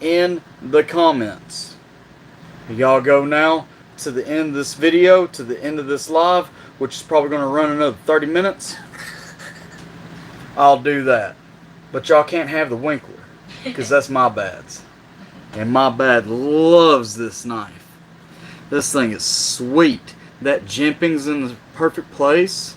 S1: in the comments. Y'all go now to the end of this video, to the end of this live, which is probably going to run another 30 minutes. I'll do that. But y'all can't have the Winkler, because that's MyBadd's. And MyBadd loves this knife. This thing is sweet. That jimping's in the perfect place.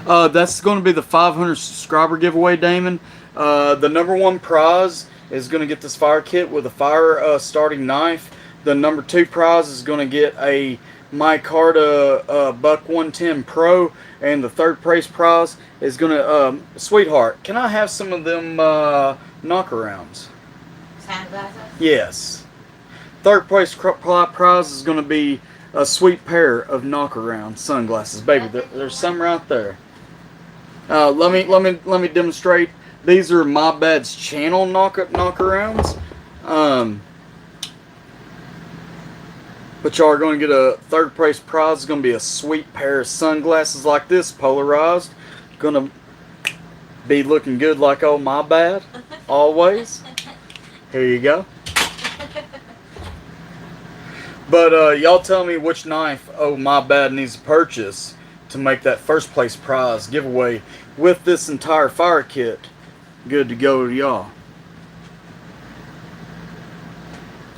S1: That's going to be the 500 subscriber giveaway, Damon. The number 1 prize is going to get this fire kit with a fire starting knife. The number 2 prize is going to get a micarta Buck 110 Pro, and the 3rd place prize is going to sweetheart, can I have some of them knockarounds?
S2: Sunglasses?
S1: Yes. 3rd place prize is going to be a sweet pair of knockaround sunglasses, baby. There's some right there. Let me demonstrate. These are MyBadd's channel knockarounds. But y'all are going to get a 3rd place prize. It's going to be a sweet pair of sunglasses like this, polarized. Going to be looking good like old MyBadd, always. Here you go. But y'all tell me which knife MyBadd needs to purchase to make that 1st place prize giveaway with this entire fire kit good to go to y'all.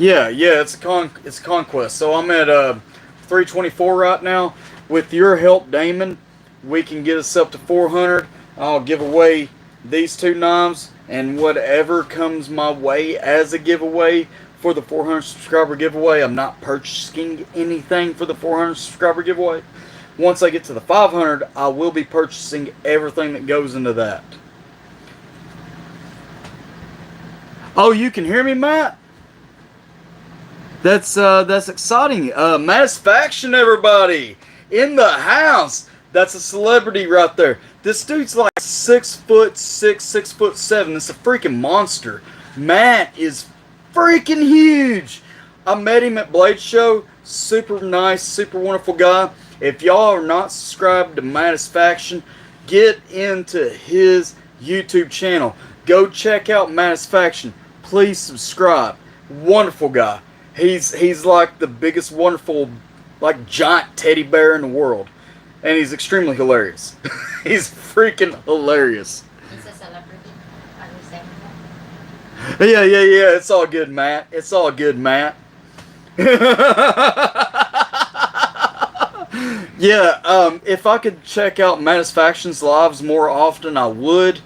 S1: Yeah, it's conquest. So I'm at 324 right now. With your help, Damon, we can get us up to 400. I'll give away these 2 knives and whatever comes my way as a giveaway for the 400 subscriber giveaway. I'm not purchasing anything for the 400 subscriber giveaway. Once I get to the 500, I will be purchasing everything that goes into that. Oh, you can hear me, Matt? That's exciting. Matisfaction, everybody in the house. That's a celebrity right there. This dude's like 6'6", 6'7". It's a freaking monster. Matt is freaking huge. I met him at Blade Show. Super nice, super wonderful guy. If y'all are not subscribed to Matisfaction, get into his YouTube channel. Go check out Matisfaction. Please subscribe. Wonderful guy. He's like the biggest wonderful, like, giant teddy bear in the world. And he's extremely hilarious. He's freaking hilarious.
S2: He's a celebrity. Are you saying
S1: Yeah.
S2: that?
S1: It's all good, Matt. It's all good, Matt. Yeah, if I could check out Matisfaction's lives more often, I would.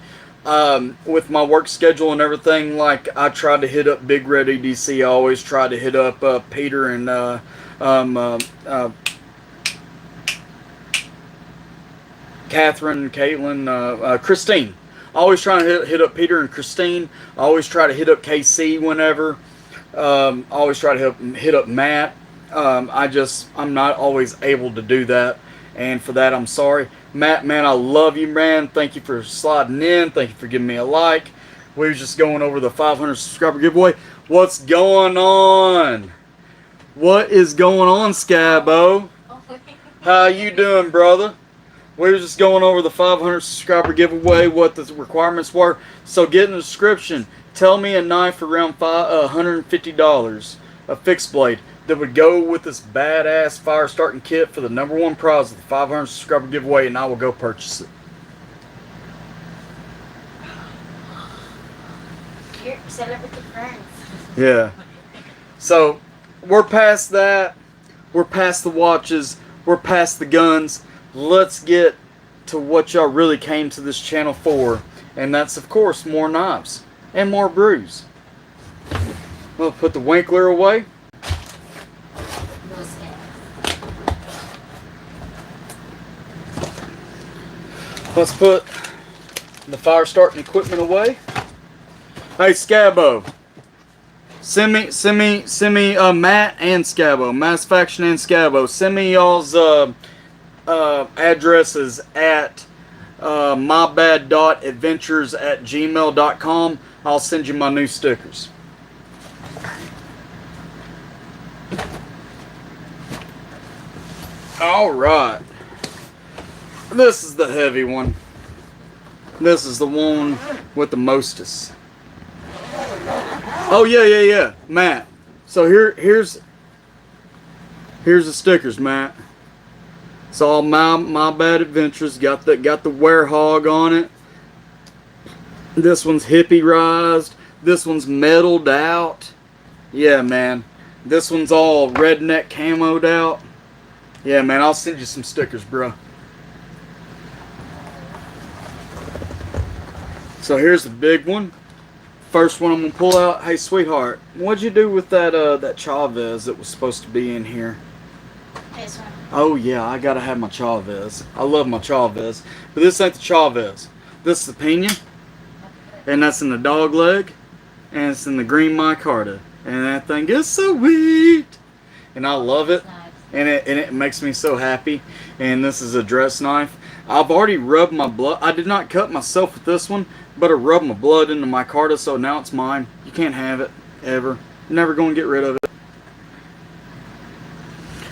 S1: With my work schedule and everything, like, I tried to hit up Big Red EDC. I always tried to hit up Peter and Catherine, Caitlin, Christine. I always try to hit up Peter and Christine. I always try to hit up KC whenever. I always try to hit up Matt. I'm not always able to do that, and for that I'm sorry. Matt, man, I love you, man. Thank you for sliding in. Thank you for giving me a like. We were just going over the 500 subscriber giveaway. What's going on? What is going on, Scabo? How you doing, brother? We were just going over the 500 subscriber giveaway, what the requirements were. So get in the description. Tell me a knife around $150, a fixed blade, that would go with this badass fire starting kit for the number 1 prize of the 500 subscriber giveaway, and I will go purchase it.
S2: You're celebrity friends.
S1: Yeah. So we're past that. We're past the watches. We're past the guns. Let's get to what y'all really came to this channel for, and that's, of course, more knives and more brews. We'll put the Winkler away. Let's put the fire starting equipment away. Hey, Scabo. Send me, Matt and Scabo, Mass Faction and Scabo. Send me y'all's addresses at mybadd.adventures@gmail.com. I'll send you my new stickers. All right. This is the heavy one. This is the one with the mostest. Oh yeah, Matt. So here's the stickers, Matt. It's all my bad adventures. Got the werehog on it. This one's hippie-rized. This one's metalled out. Yeah, man. This one's all redneck camoed out. Yeah, man. I'll send you some stickers, bro. So here's the big one. First one I'm gonna pull out. Hey, sweetheart, what'd you do with that Chavez that was supposed to be in here?
S2: This one.
S1: Oh yeah, I gotta have my Chavez. I love my Chavez, but this ain't the Chavez. This is the Pina, and that's in the dog leg, and it's in the green micarta, and that thing is so sweet, and I love it,
S2: Nice.
S1: and it makes me so happy. And this is a dress knife. I've already rubbed my blood. I did not cut myself with this one, but I rubbed my blood into my micarta, so now it's mine. You can't have it ever. Never gonna get rid of it.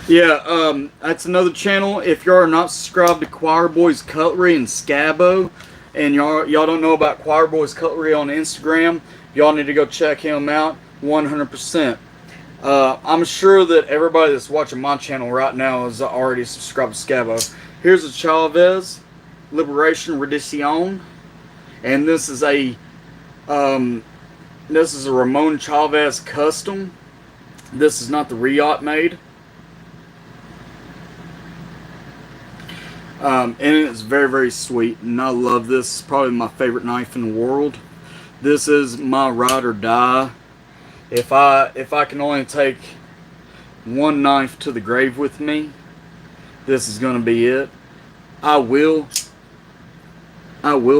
S1: Yeah, that's another channel. If y'all are not subscribed to Choir Boys Cutlery and Scabo, and y'all don't know about Choir Boys Cutlery on Instagram, y'all need to go check him out 100%. I'm sure that everybody that's watching my channel right now is already subscribed to Scabo. Here's a Chavez Liberation Redition, and this is a Ramon Chavez custom. This is not the Riot made. And it's very, very sweet, and I love this. It's probably my favorite knife in the world. This is my ride or die. If I can only take one knife to the grave with me, this is going to be it. I will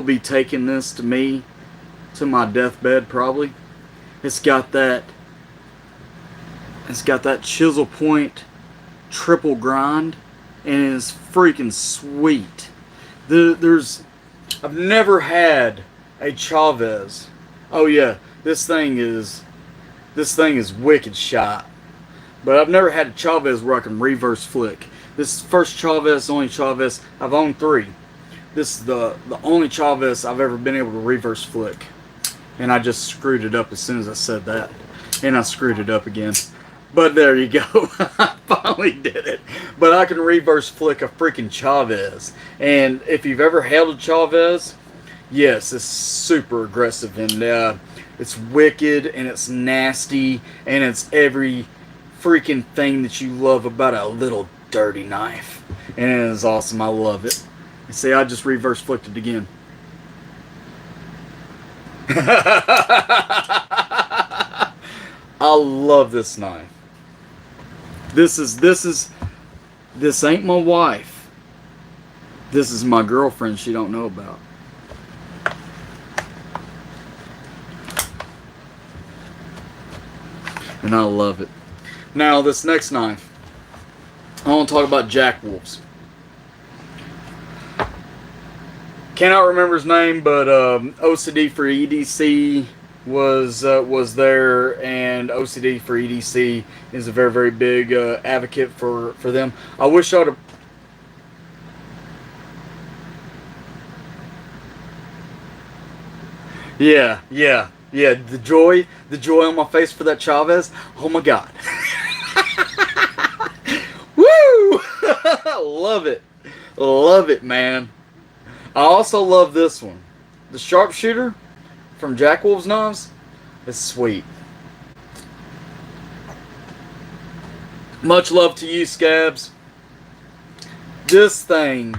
S1: be taking this to my deathbed probably. It's got that chisel point triple grind, and it's freaking sweet. I've never had a Chavez. Oh yeah, this thing is wicked shot. But I've never had a Chavez where I can reverse flick. This is the first Chavez, only Chavez. I've owned 3. This is the only Chavez I've ever been able to reverse flick. And I just screwed it up as soon as I said that. And I screwed it up again. But there you go. I finally did it. But I can reverse flick a freaking Chavez. And if you've ever held a Chavez, yes, it's super aggressive. And it's wicked, and it's nasty, and it's every freaking thing that you love about a little dirty knife. And it is awesome. I love it. You see, I just reverse flicked it again. I love this knife. This ain't my wife. This is my girlfriend she don't know about. And I love it. Now this next knife, I want to talk about Jack Wolf's. Cannot remember his name, but OCD for EDC was there, and OCD for EDC is a very, very big advocate for them. I wish I would have. Yeah. The joy on my face for that Chavez. Oh my God. Woo! Love it, man. I also love this one. The sharpshooter from Jack Wolf's Knives is sweet. Much love to you, Scabs. This thing,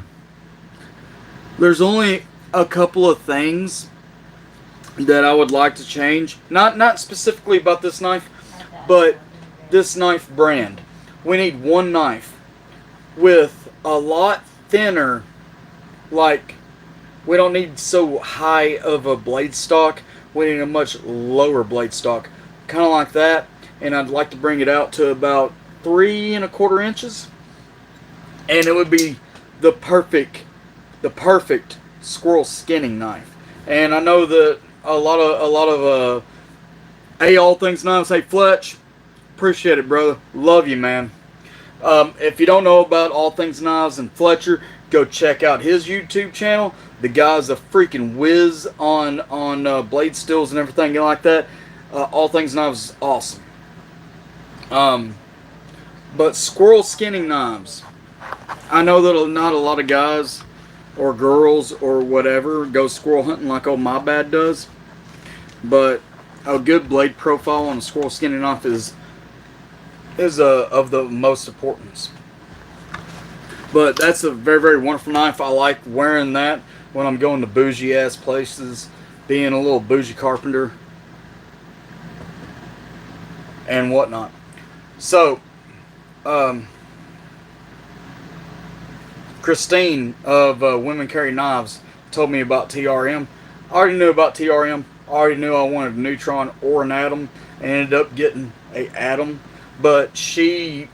S1: there's only a couple of things that I would like to change. Not specifically about this knife, but this knife brand. We need one knife with a lot thinner, like, we don't need so high of a blade stock. We need a much lower blade stock. kind of like that, and I'd like to bring it out to about 3¼ inches, and it would be the perfect squirrel skinning knife. And I know that a lot of all things knives. Hey Fletch, appreciate it, brother. Love you, man. If you don't know about All Things Knives and Fletcher, go check out his YouTube channel. The guy's a freaking whiz on blade steels and everything like that. All Things Knives is awesome. But squirrel skinning knives. I know that not a lot of guys or girls or whatever go squirrel hunting like old MyBadd does. But a good blade profile on a squirrel skinning knife is of the most importance. But that's a very, very wonderful knife. I like wearing that when I'm going to bougie ass places, being a little bougie carpenter and whatnot. So Christine of Women Carry Knives told me about TRM. I already knew about TRM. I already knew I wanted a Neutron or an Atom, and ended up getting a Atom. But she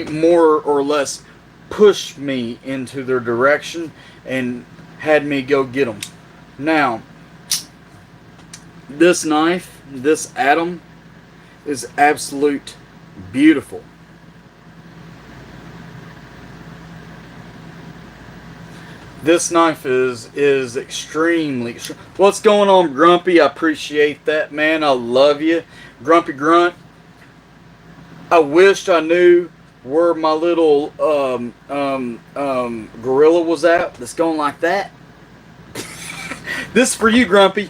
S1: more or less pushed me into their direction and had me go get them. Now, this knife, this Atom, is absolute beautiful. This knife is extremely. What's going on, Grumpy? I appreciate that, man. I love you, Grumpy Grunt. I wished I knew where my little gorilla was at. That's going like that. This is for you, Grumpy.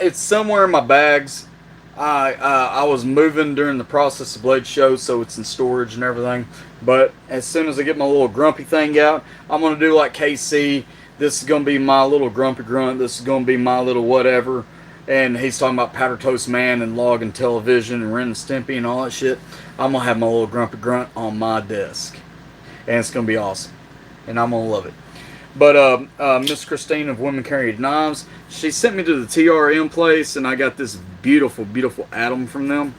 S1: It's somewhere in my bags. I was moving during the process of Blade Show, so it's in storage and everything. But as soon as I get my little Grumpy thing out, I'm going to do like KC. This is going to be my little Grumpy Grunt. This is going to be my little whatever. And he's talking about Powder Toast Man and Log and Television and Ren and Stimpy and all that shit. I'm going to have my little Grumpy Grunt on my desk. And it's going to be awesome. And I'm going to love it. But Miss Christine of Women Carry Knives, she sent me to the TRM place, and I got this beautiful, beautiful Atom from them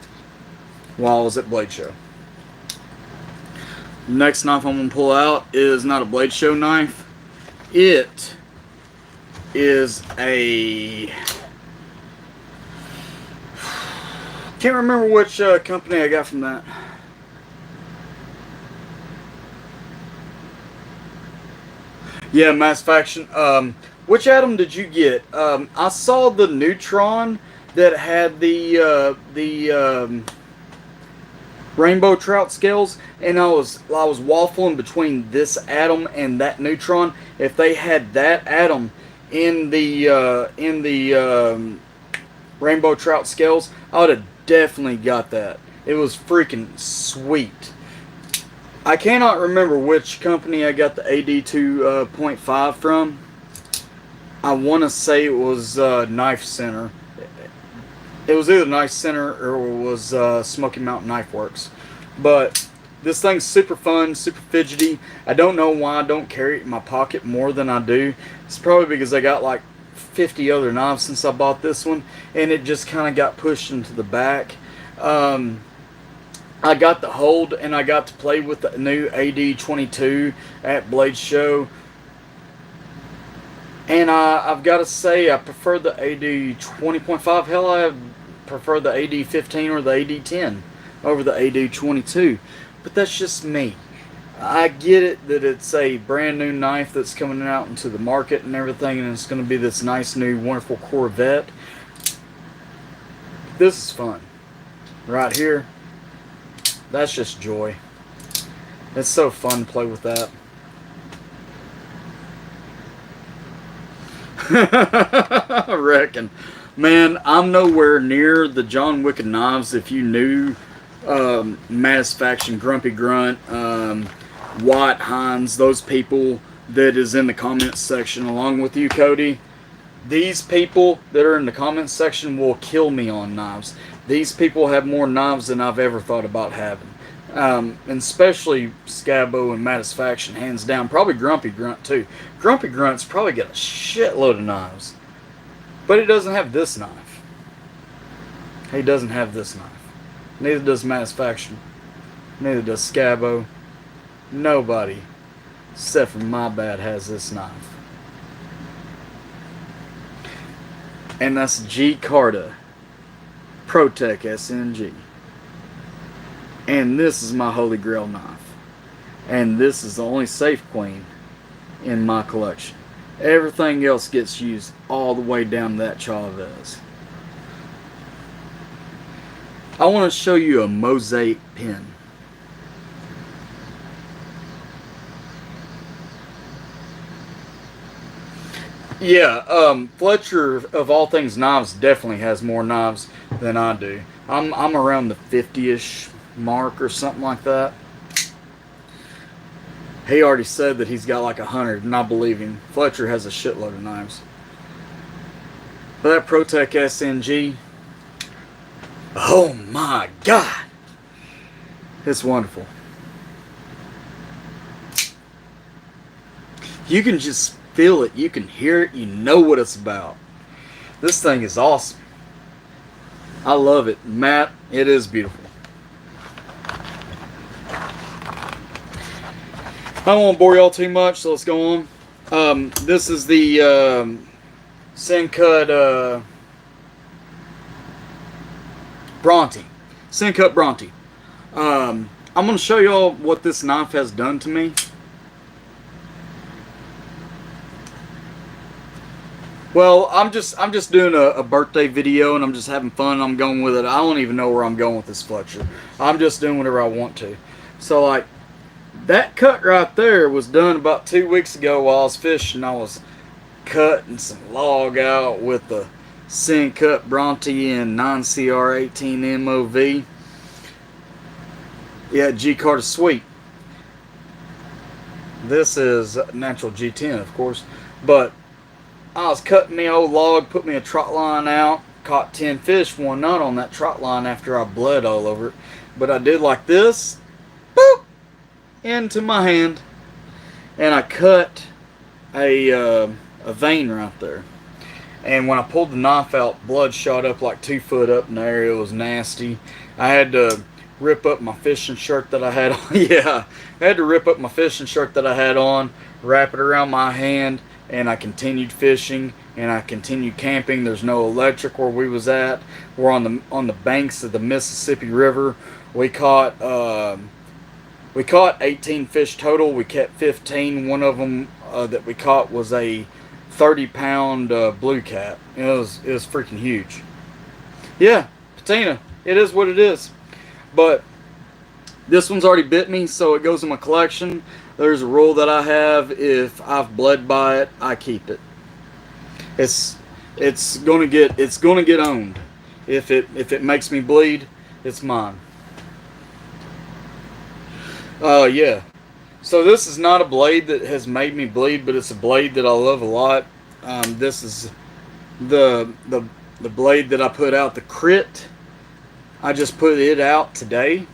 S1: while I was at Blade Show. Next knife I'm going to pull out is not a Blade Show knife. It is a... can't remember which company I got from that. Yeah, Mass Faction. Which Atom did you get? I saw the Neutron that had the rainbow trout scales, and I was waffling between this Atom and that Neutron. If they had that Atom in the rainbow trout scales, I would have definitely got that. It was freaking sweet. I cannot remember which company I got the AD 2.5 from. I want to say it was Knife Center. It was either Knife Center or it was Smoky Mountain Knife Works. But this thing's super fun, super fidgety. I don't know why I don't carry it in my pocket more than I do. It's probably because I got like 50 other knives since I bought this one, and it just kind of got pushed into the back. I got the hold, and I got to play with the new AD22 at Blade Show. And I've got to say, I prefer the AD 20.5. Hell, I prefer the AD 15 or the AD 10 over the AD 22. But that's just me. I get it that it's a brand new knife that's coming out into the market and everything, and it's going to be this nice new wonderful Corvette. This is fun. Right here. That's just joy. It's so fun to play with that. I reckon. Man, I'm nowhere near the John Wicked Knives. If you knew Mass Faction, Grumpy Grunt, White Hines, those people that is in the comments section along with you, Cody. These people that are in the comments section will kill me on knives. These people have more knives than I've ever thought about having. And especially Scabo and Satisfaction, hands down. Probably Grumpy Grunt too. Grumpy Grunt's probably got a shitload of knives, but he doesn't have this knife. He doesn't have this knife. Neither does Satisfaction. Neither does Scabo. Nobody, except for MyBadd, has this knife. And that's G Carta Protec SNG. And this is my Holy Grail knife. And this is the only Safe Queen in my collection. Everything else gets used all the way down to that Chavez. I want to show you a mosaic pin. Yeah, Fletcher, of all things knives, definitely has more knives than I do. I'm around the 50-ish mark or something like that. He already said that he's got like 100, and I believe him. Fletcher has a shitload of knives. But that Protec SNG, oh my God, it's wonderful. You can just feel it, you can hear it, you know what it's about. This thing is awesome. I love it. Matt, it is beautiful. I don't want to bore y'all too much, so let's go on. This is the Sin Cut Bronte. Sin Cut Bronte. I'm going to show y'all what this knife has done to me. Well, I'm just doing a birthday video, and I'm just having fun. I'm going with it. I don't even know where I'm going with this Fletcher. I'm just doing whatever I want to. So, like, that cut right there was done about 2 weeks ago while I was fishing. I was cutting some log out with the Sin Cut Bronte and 9CR18 MOV. Yeah, G Carta Sweet. This is natural G10, of course, but I was cutting me old log, put me a trot line out, caught 10 fish, one knot on that trot line after I bled all over it. But I did like this, boop, into my hand, and I cut a vein right there. And when I pulled the knife out, blood shot up like 2 foot up in the air. It was nasty. I had to rip up my fishing shirt that I had on. Yeah, I had to rip up my fishing shirt that I had on, wrap it around my hand, and I continued fishing, and I continued camping. There's no electric where we was at. We're on the banks of the Mississippi River. We caught 18 fish total. We kept 15. One of them that we caught was a 30-pound blue cat. It was freaking huge. Yeah, patina. It is what it is. But this one's already bit me, so it goes in my collection. There's a rule that I have: if I've bled by it, I keep it. It's gonna get owned. If it makes me bleed, it's mine. Yeah. So this is not a blade that has made me bleed, but it's a blade that I love a lot. This is the blade that I put out, the Crit. I just put it out today.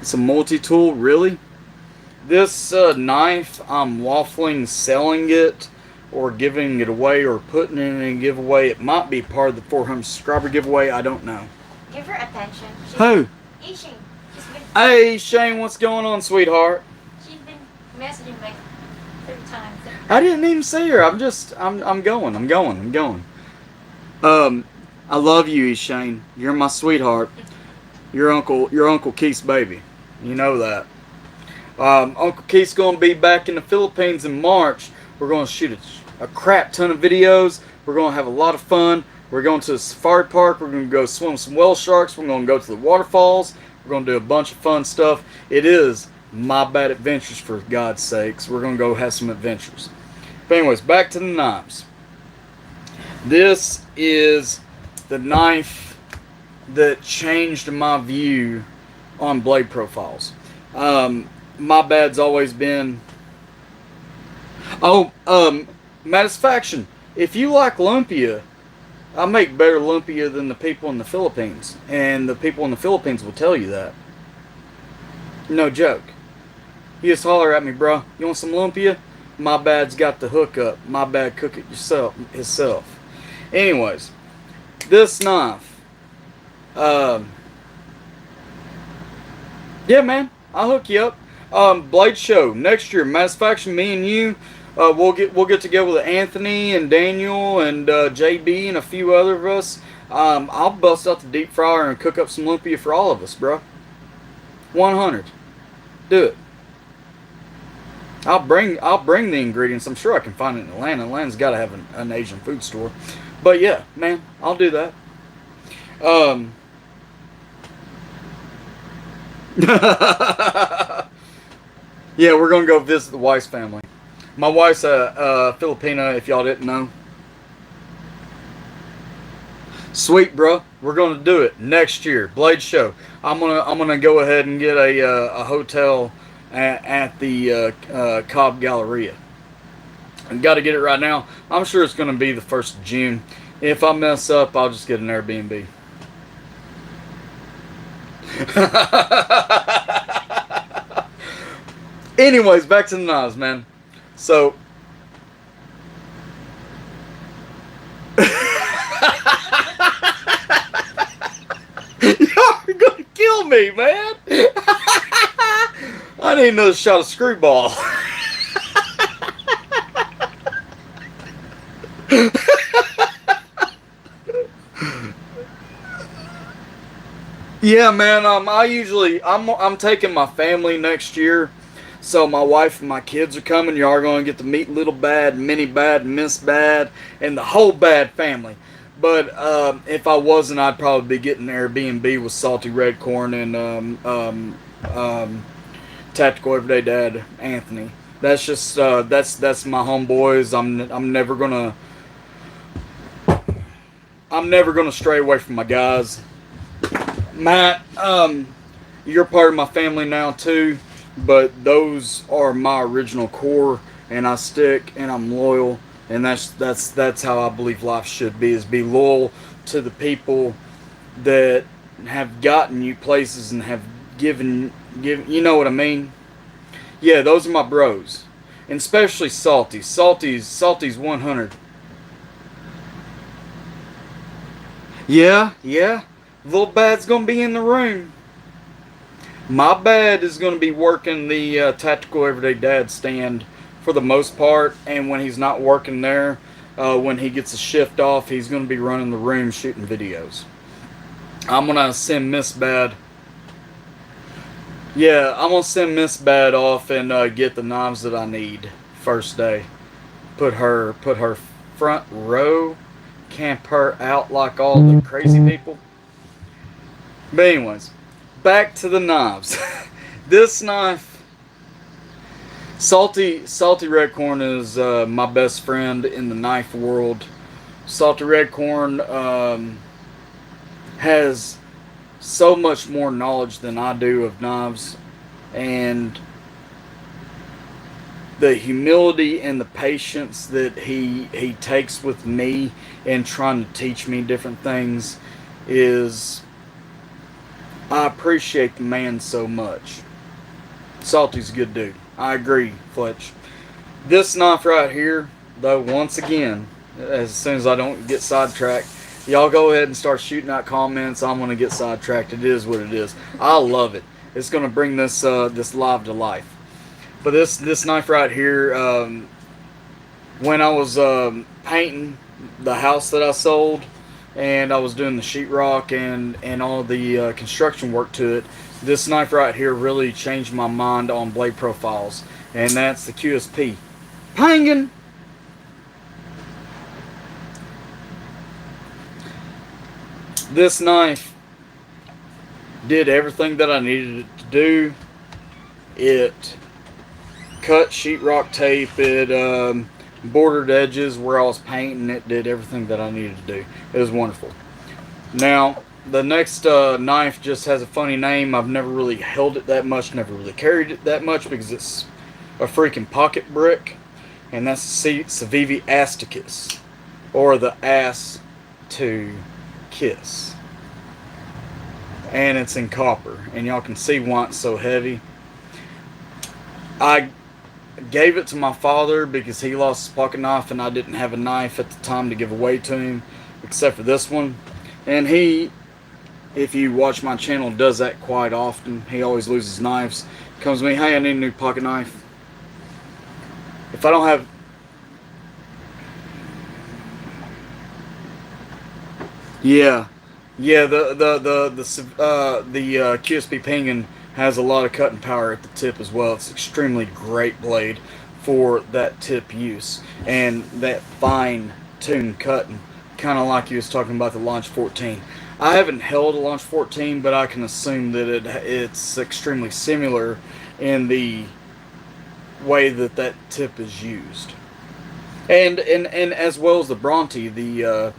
S1: It's a multi-tool, really. This knife, I'm waffling selling it or giving it away or putting it in a giveaway. It might be part of the 400 subscriber giveaway. I don't know.
S2: Give her attention.
S1: Who?
S2: Hey, Shane.
S1: Hey, Shane, what's going on, sweetheart?
S2: She's been messaging like 3 times.
S1: I didn't even see her. I'm going. I love you, Shane. You're my sweetheart. Your Uncle Keith's baby. You know that. Uncle Keith's going to be back in the Philippines in March. We're going to shoot a crap ton of videos. We're going to have a lot of fun. We're going to a safari park. We're going to go swim with some whale sharks. We're going to go to the waterfalls. We're going to do a bunch of fun stuff. It is MyBadd Adventures, for God's sakes. We're going to go have some adventures. But anyways, back to the knives. This is the knife that changed my view on blade profiles. MyBadd's always been... Satisfaction. If you like lumpia, I make better lumpia than the people in the Philippines. And the people in the Philippines will tell you that. No joke. He just holler at me, bro. You want some lumpia? MyBadd's got the hookup. MyBadd cook it yourself, himself. Anyways, this knife. Um, yeah, man, I'll hook you up. Blade show next year. Matter of fact, me and you, we'll get together with Anthony and Daniel and JB and a few other of us. I'll bust out the deep fryer and cook up some lumpia for all of us, bro. 100. Do it. I'll bring the ingredients. I'm sure I can find it in Atlanta. Atlanta's got to have an Asian food store. But yeah, man, I'll do that. Yeah, we're gonna go visit the Weiss family. My wife's a Filipina, if y'all didn't know. Sweet, bro. We're gonna do it next year. Blade show. I'm gonna go ahead and get a hotel at the Cobb Galleria. I got to get it right now. I'm sure it's gonna be the 1st of June. If I mess up, I'll just get an Airbnb. Anyways, back to the knives, man. So y'all are gonna kill me, man. I need another shot of screwball. Yeah, man. I'm taking my family next year. So my wife and my kids are coming. You are going to get to meet Little Bad, Mini Bad, Miss Bad, and the whole Bad family. But if I wasn't, I'd probably be getting an Airbnb with Salty Red Corn and Tactical Everyday Dad Anthony. That's just that's my homeboys. I'm never gonna stray away from my guys. Matt, you're part of my family now too, but those are my original core, and I stick and I'm loyal, and that's how I believe life should be: is be loyal to the people that have gotten you places and have given you know what I mean? Yeah, those are my bros, and especially Salty. Salty's 100. Yeah. Little Bad's gonna be in the room. MyBadd is gonna be working the Tactical Everyday Dad stand for the most part, and when he's not working there, when he gets a shift off, he's gonna be running the room shooting videos. I'm gonna send Miss Bad. Yeah, I'm gonna send Miss Bad off and get the knives that I need first day. Put her front row, camp her out like all the crazy people. But anyways, back to the knives. This knife, Salty Red Corn is my best friend in the knife world. Salty Red Corn has so much more knowledge than I do of knives, and the humility and the patience that he takes with me and trying to teach me different things is, I appreciate the man so much. Salty's a good dude. I agree, Fletch. This knife right here, though, once again, as soon as I don't get sidetracked, y'all go ahead and start shooting out comments. I'm going to get sidetracked. It is what it is. I love it. It's going to bring this live to life. But this knife right here, when I was painting the house that I sold, and I was doing the sheetrock and all the construction work to it, this knife right here really changed my mind on blade profiles, and that's the QSP. Pangin'! This knife did everything that I needed it to do. It cut sheetrock tape, it bordered edges where I was painting, it did everything that I needed to do. It was wonderful. Now, the next knife just has a funny name. I've never really held it that much, never really carried it that much because it's a freaking pocket brick, and that's the Civivi Asticus, or the Ass to Kiss. And it's in copper, and y'all can see why it's so heavy. I gave it to my father because he lost his pocket knife and I didn't have a knife at the time to give away to him, except for this one. And he, if you watch my channel, does that quite often. He always loses knives. Comes to me, hey, I need a new pocket knife. If I don't have, yeah, yeah, the QSP Penguin has a lot of cutting power at the tip as well. It's an extremely great blade for that tip use and that fine tune cutting, kind of like you was talking about the Launch 14. I haven't held a Launch 14, but I can assume that it's extremely similar in the way that that tip is used, and as well as the Bronte, the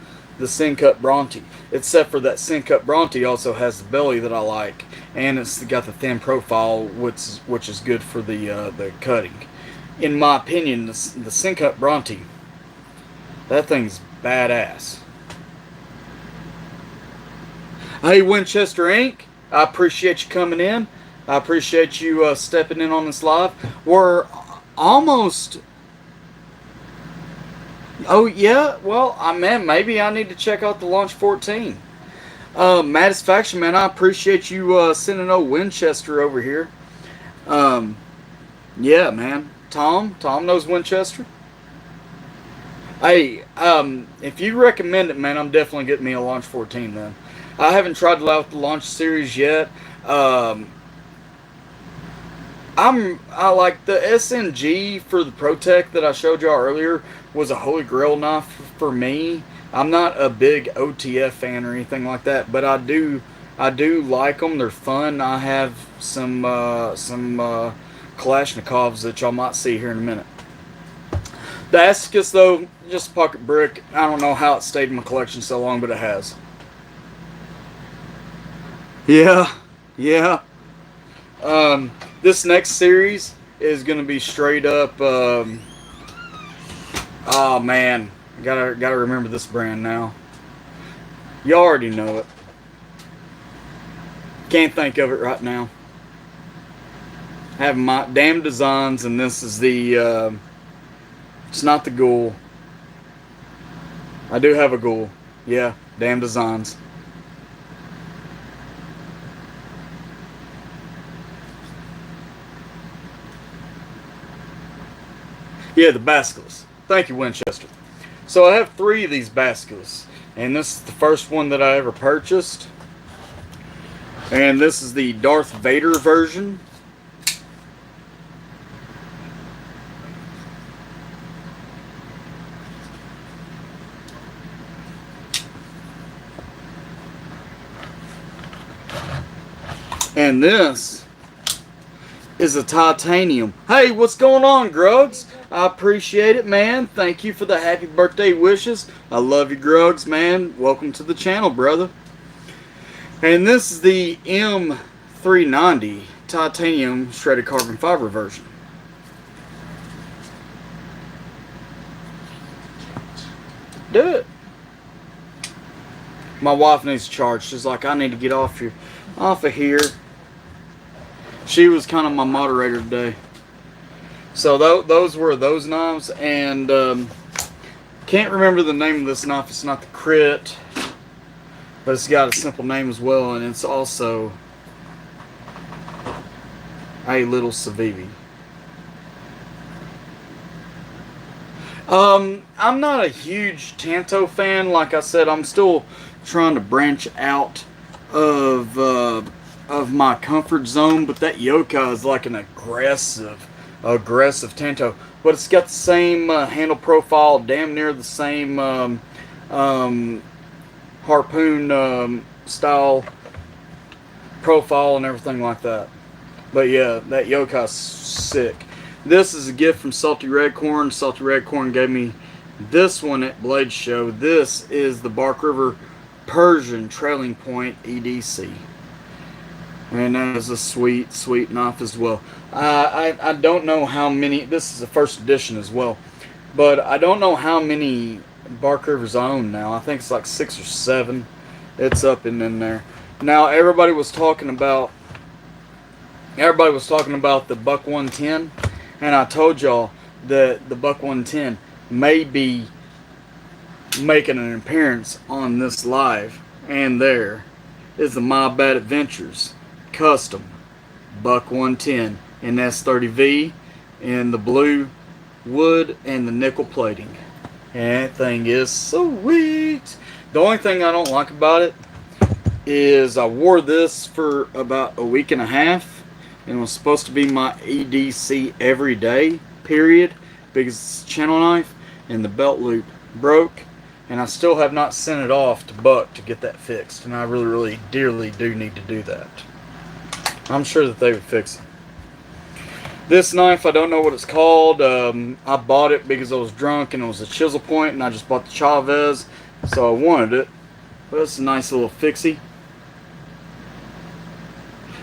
S1: Sin Cut Bronte. Except for that Sin Cut Bronte also has the belly that I like, and it's got the thin profile, which is good for the cutting. In my opinion, the Sin Cut Bronte, that thing's badass. Hey, Winchester Inc., I appreciate you coming in. I appreciate you stepping in on this live. We're almost. Oh yeah, well, man, maybe I need to check out the Launch 14. Matisfaction, man, I appreciate you sending old Winchester over here. Yeah, man. Tom knows Winchester. Hey, if you recommend it, man, I'm definitely getting me a Launch 14, man. I haven't tried out the Launch series yet. I like the SNG for the ProTech that I showed y'all earlier was a holy grail knife for me. I'm not a big OTF fan or anything like that, but I do like them. They're fun. I have some Kalashnikovs that y'all might see here in a minute. The Asticus, though, just a pocket brick. I don't know how it stayed in my collection so long, but it has. Yeah, yeah. This next series is gonna be straight up. Oh man, gotta remember this brand now. You already know it. Can't think of it right now. I have my damn designs, and this is the. It's not the Ghoul. I do have a Ghoul. Yeah, damn designs. Yeah, the Basculus. Thank you, Winchester. So I have 3 of these Basculus, and this is the first one that I ever purchased. And this is the Darth Vader version. And this is a titanium. Hey, what's going on, Grugs? I appreciate it, man. Thank you for the happy birthday wishes. I love you, Grugs, man. Welcome to the channel, brother. And this is the M390 titanium shredded carbon fiber version. Do it. My wife needs to charge. She's like, I need to get off of here. She was kind of my moderator today. So those were those knives, and can't remember the name of this knife. It's not the Crit, but it's got a simple name as well, and it's also a little Civivi. I'm not a huge Tanto fan. Like I said, I'm still trying to branch out of my comfort zone, but that Yokai is like an aggressive Tanto, but it's got the same handle profile, damn near the same harpoon style profile and everything like that. But yeah, that Yokai's sick. This is a gift from Salty Redcorn. Salty Redcorn gave me this one at Blade Show. This is the Bark River Persian Trailing Point EDC. And that is a sweet knife as well. I don't know how many. This is the first edition as well, but I don't know how many Bark Rivers I own now. I think it's like 6 or 7. It's up and in there. Now everybody was talking about the Buck 110, And I told y'all that the Buck 110 may be making an appearance on this live. And there is the MyBadd Adventures custom Buck 110 in S30V in the blue wood and the nickel plating. And that thing is sweet. The only thing I don't like about it is I wore this for about a week and a half, and it was supposed to be my EDC every day, period, because it's a channel knife, and the belt loop broke, and I still have not sent it off to Buck to get that fixed, and I really, really, dearly do need to do that. I'm sure that they would fix it. This knife, I don't know what it's called. I bought it because I was drunk, and it was a chisel point, and I just bought the Chavez, so I wanted it. But it's a nice little fixie.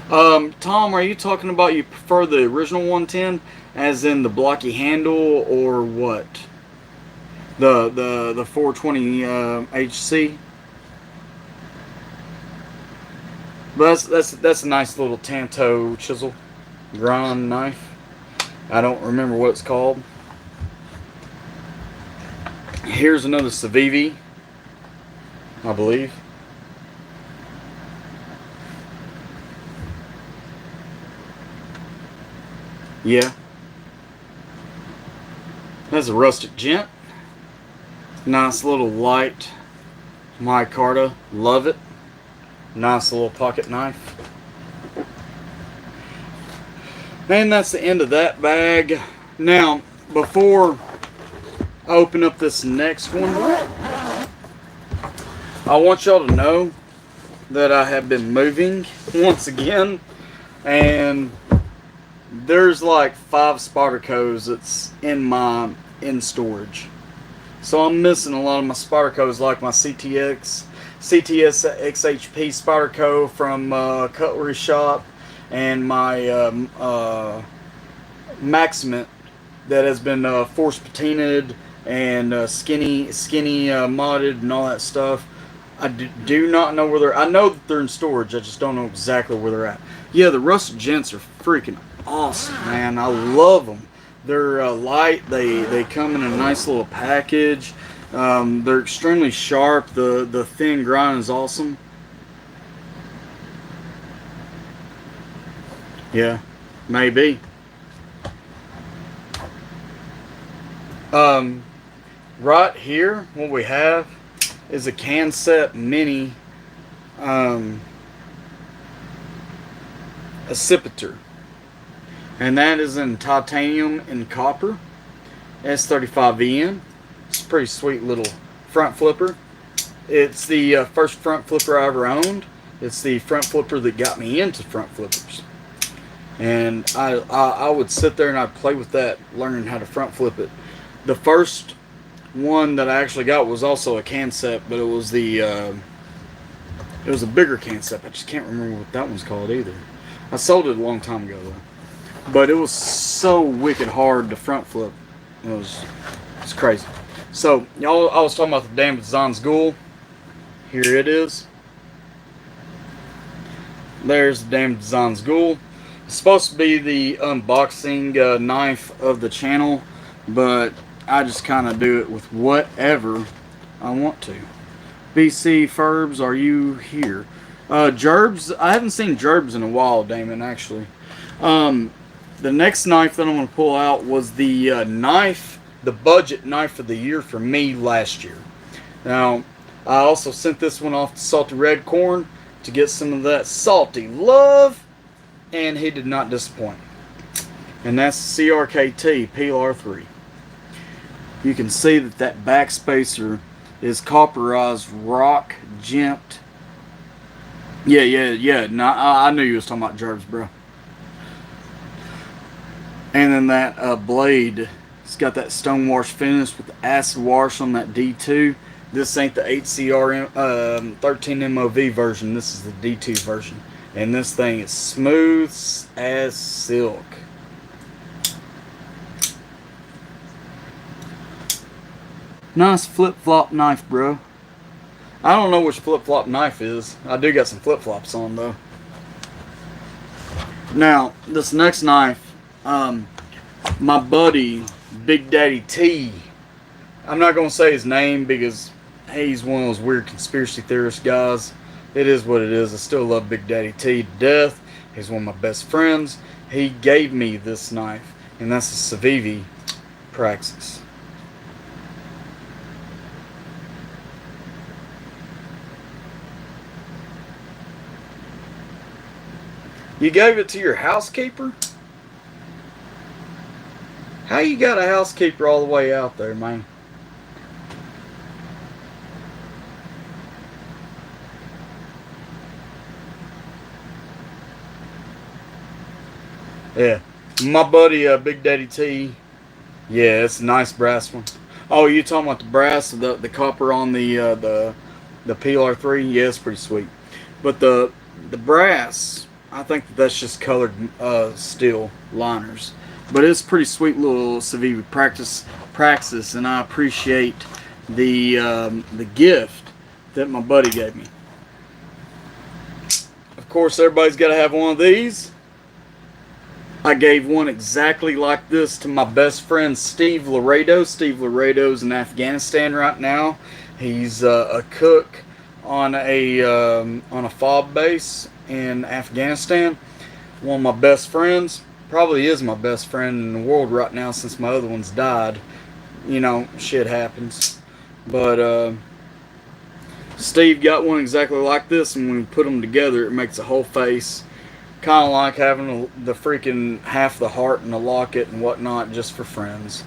S1: Tom, are you talking about you prefer the original 110, as in the blocky handle, or what? The 420 HC? But that's a nice little Tanto chisel grind knife. I don't remember what it's called. Here's another Civivi, I believe. Yeah. That's a rustic gent. Nice little light micarta. Love it. Nice little pocket knife. And that's the end of that bag. Now, before I open up this next one, I want y'all to know that I have been moving once again, and there's like 5 Spydercos that's in storage. So I'm missing a lot of my Spydercos, like my CTS XHP Spyderco from Cutlery Shop, and my Maximate that has been force patinaed and skinny modded and all that stuff. I do not know where they're. I know that they're in storage. I just don't know exactly where they're at. Yeah, the Rusted Gents are freaking awesome, man. I love them. They're light. They come in a nice little package. They're extremely sharp. The thin grind is awesome. Yeah, maybe. Right here, what we have is a Canset Mini accipiter, and that is in titanium and copper, S35VN. It's a pretty sweet little front flipper. It's the first front flipper I ever owned. It's the front flipper that got me into front flippers. And I would sit there and I'd play with that, learning how to front flip it. The first one that I actually got was also a Canset, but it was a bigger Canset. I just can't remember what that one's called either. I sold it a long time ago though. But it was so wicked hard to front flip. It's crazy. So y'all, I was talking about the damn Designs Ghoul. Here it is. There's the damn Designs Ghoul. It's supposed to be the unboxing knife of the channel, but I just kind of do it with whatever I want to. BC Furbs, are you here? Gerbs, I haven't seen Gerbs in a while, Damon, actually. The next knife that I'm going to pull out was the the budget knife of the year for me last year. Now, I also sent this one off to Salty Red Corn to get some of that salty love, and he did not disappoint. And that's the CRKT PLR3. You can see that back spacer is copperized rock gent. Yeah. No, I knew you was talking about Gerbs, bro. And then that blade, it's got that stone wash finish with the acid wash on that D2. This ain't the 8CR 13 MOV version. This is the D2 version. And this thing is smooth as silk. Nice flip-flop knife, bro. I don't know which flip-flop knife is. I do got some flip-flops on, though. Now, this next knife, my buddy Big Daddy T. I'm not gonna say his name because he's one of those weird conspiracy theorist guys. It is what it is. I still love Big Daddy T to death. He's one of my best friends. He gave me this knife, and that's a Civivi Praxis. You gave it to your housekeeper? How you got a housekeeper all the way out there, man? Yeah. My buddy, Big Daddy T. Yeah, it's a nice brass one. Oh, you talking about the brass, the copper on the PLR3? Yeah, it's pretty sweet. But the brass, I think that's just colored steel liners. But it's pretty sweet little Civivi Praxis, and I appreciate the gift that my buddy gave me. Of course, everybody's got to have one of these. I gave one exactly like this to my best friend Steve Laredo. Steve Laredo's in Afghanistan right now. He's a cook on a FOB base in Afghanistan. One of my best friends, probably is my best friend in the world right now since my other one's died. You know, shit happens. But Steve got one exactly like this, and when we put them together, it makes a whole face. Kind of like having the freaking half the heart and the locket and whatnot just for friends.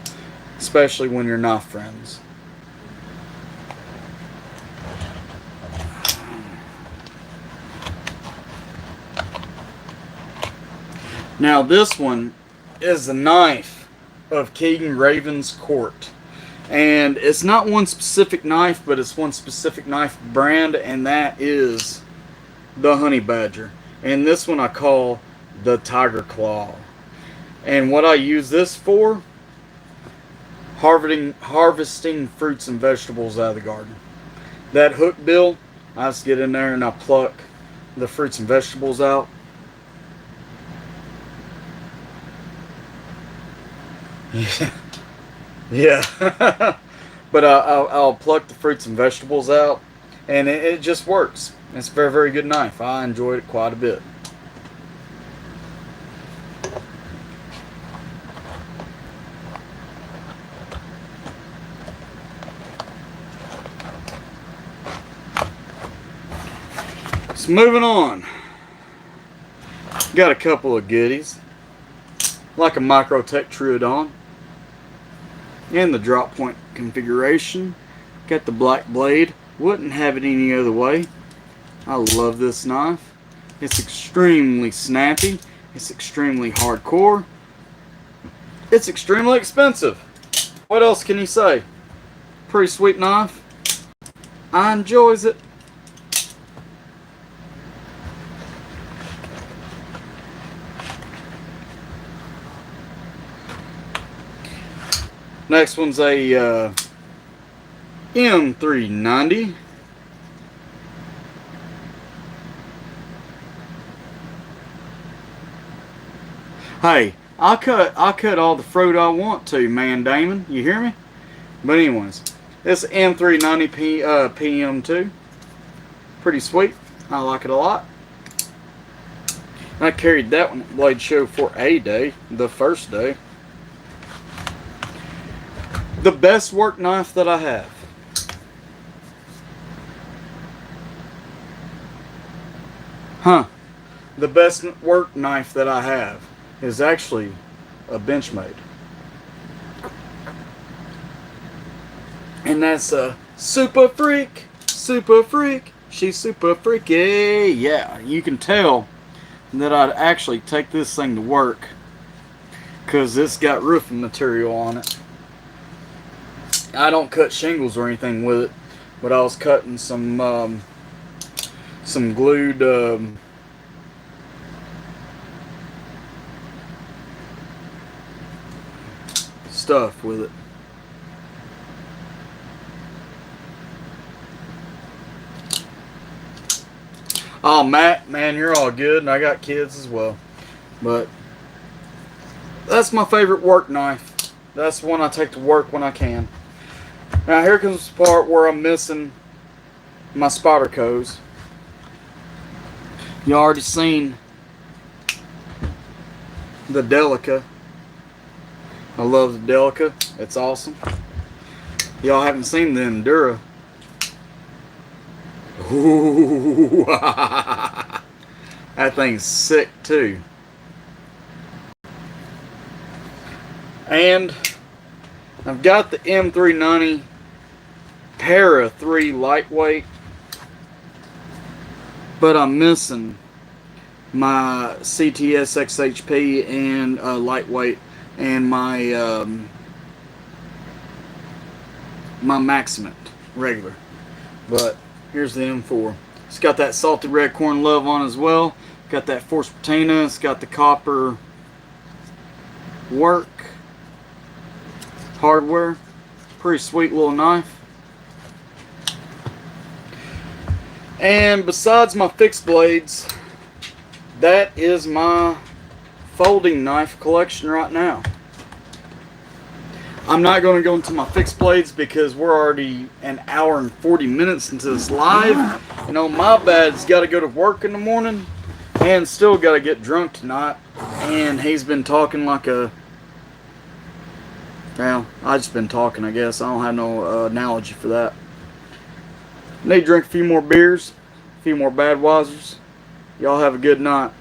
S1: Especially when you're not friends. Now this one is a knife of Keegan Raven's Court. And it's not one specific knife, but it's one specific knife brand, and that is the Honey Badger. And this one I call the Tiger Claw. And what I use this for, harvesting fruits and vegetables out of the garden. That hook bill, I just get in there and I pluck the fruits and vegetables out. Yeah. But I'll pluck the fruits and vegetables out, and it just works. It's a very, very good knife. I enjoyed it quite a bit. So moving on. Got a couple of goodies. Like a Microtech Truodon. In the drop point configuration. Got the black blade. Wouldn't have it any other way. I love this knife. It's extremely snappy. It's extremely hardcore. It's extremely expensive. What else can you say? Pretty sweet knife. I enjoys it. Next one's a M390. Hey, I'll cut all the fruit I want to, man, Damon. You hear me? But anyways, this M390 PM2. Pretty sweet. I like it a lot. I carried that one at Blade Show for a day, the first day. The best work knife that I have. The best work knife that I have is actually a Benchmade. And that's a Super Freak. Super Freak. She's super freaky. Yeah, you can tell that I'd actually take this thing to work because it's got roofing material on it. I don't cut shingles or anything with it, but I was cutting some glued stuff with it. Oh, Matt, man, you're all good, and I got kids as well. But That's my favorite work knife. That's the one I take to work when I can. Now here comes the part where I'm missing my Spydercos. You already seen the Delica. I love the Delica. It's awesome. Y'all haven't seen the Endura. Ooh, that thing's sick too. And I've got the M390 Para 3 lightweight, but I'm missing my CTS XHP and lightweight and my my Maximate regular. But here's the M4. It's got that salted red corn love on as well. Got that force patina. It's got the copper work hardware. Pretty sweet little knife. And besides my fixed blades, that is my folding knife collection right now. I'm not going to go into my fixed blades because we're already an hour and 40 minutes into this live. You know, MyBadd's got to go to work in the morning and still got to get drunk tonight. And he's been talking like a... Well, I just been talking, I guess. I don't have no analogy for that. Need to drink a few more beers, a few more Badweisers. Y'all have a good night.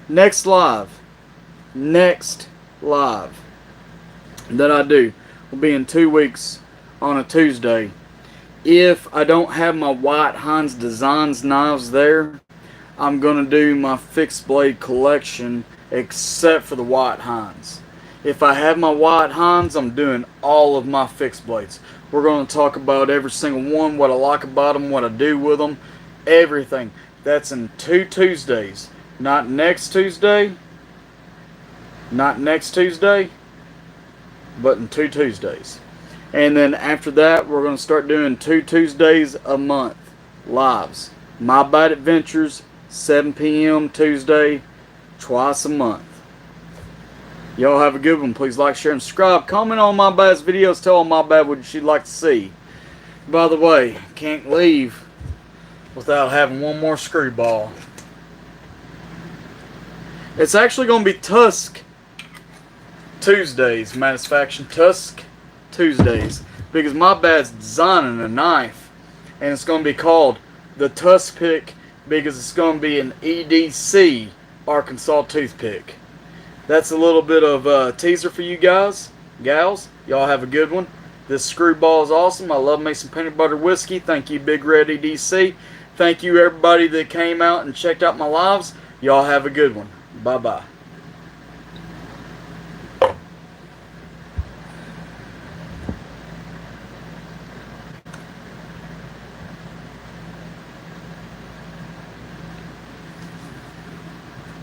S1: Next live that I do will be in 2 weeks on a Tuesday. If I don't have my White Hines Designs knives there, I'm going to do my fixed blade collection except for the White Hines. If I have my White Hines, I'm doing all of my fixed blades. We're going to talk about every single one, what I like about them, what I do with them, everything. That's in 2 Tuesdays. Not next Tuesday, but in 2 Tuesdays. And then after that, we're going to start doing 2 Tuesdays a month lives. MyBadd Adventures, 7 p.m. Tuesday, twice a month. Y'all have a good one. Please like, share, and subscribe. Comment on MyBadd's videos. Tell MyBadd what you'd like to see. By the way, can't leave without having one more screwball. It's actually going to be Tusk Tuesdays, Matisfaction. Tusk Tuesdays. Because MyBadd's designing a knife. And it's going to be called the Tusk Pick because it's going to be an EDC Arkansas toothpick. That's a little bit of a teaser for you guys, gals. Y'all have a good one. This screwball is awesome. I love me some peanut butter whiskey. Thank you, Big Red EDC. Thank you, everybody that came out and checked out my lives. Y'all have a good one. Bye-bye.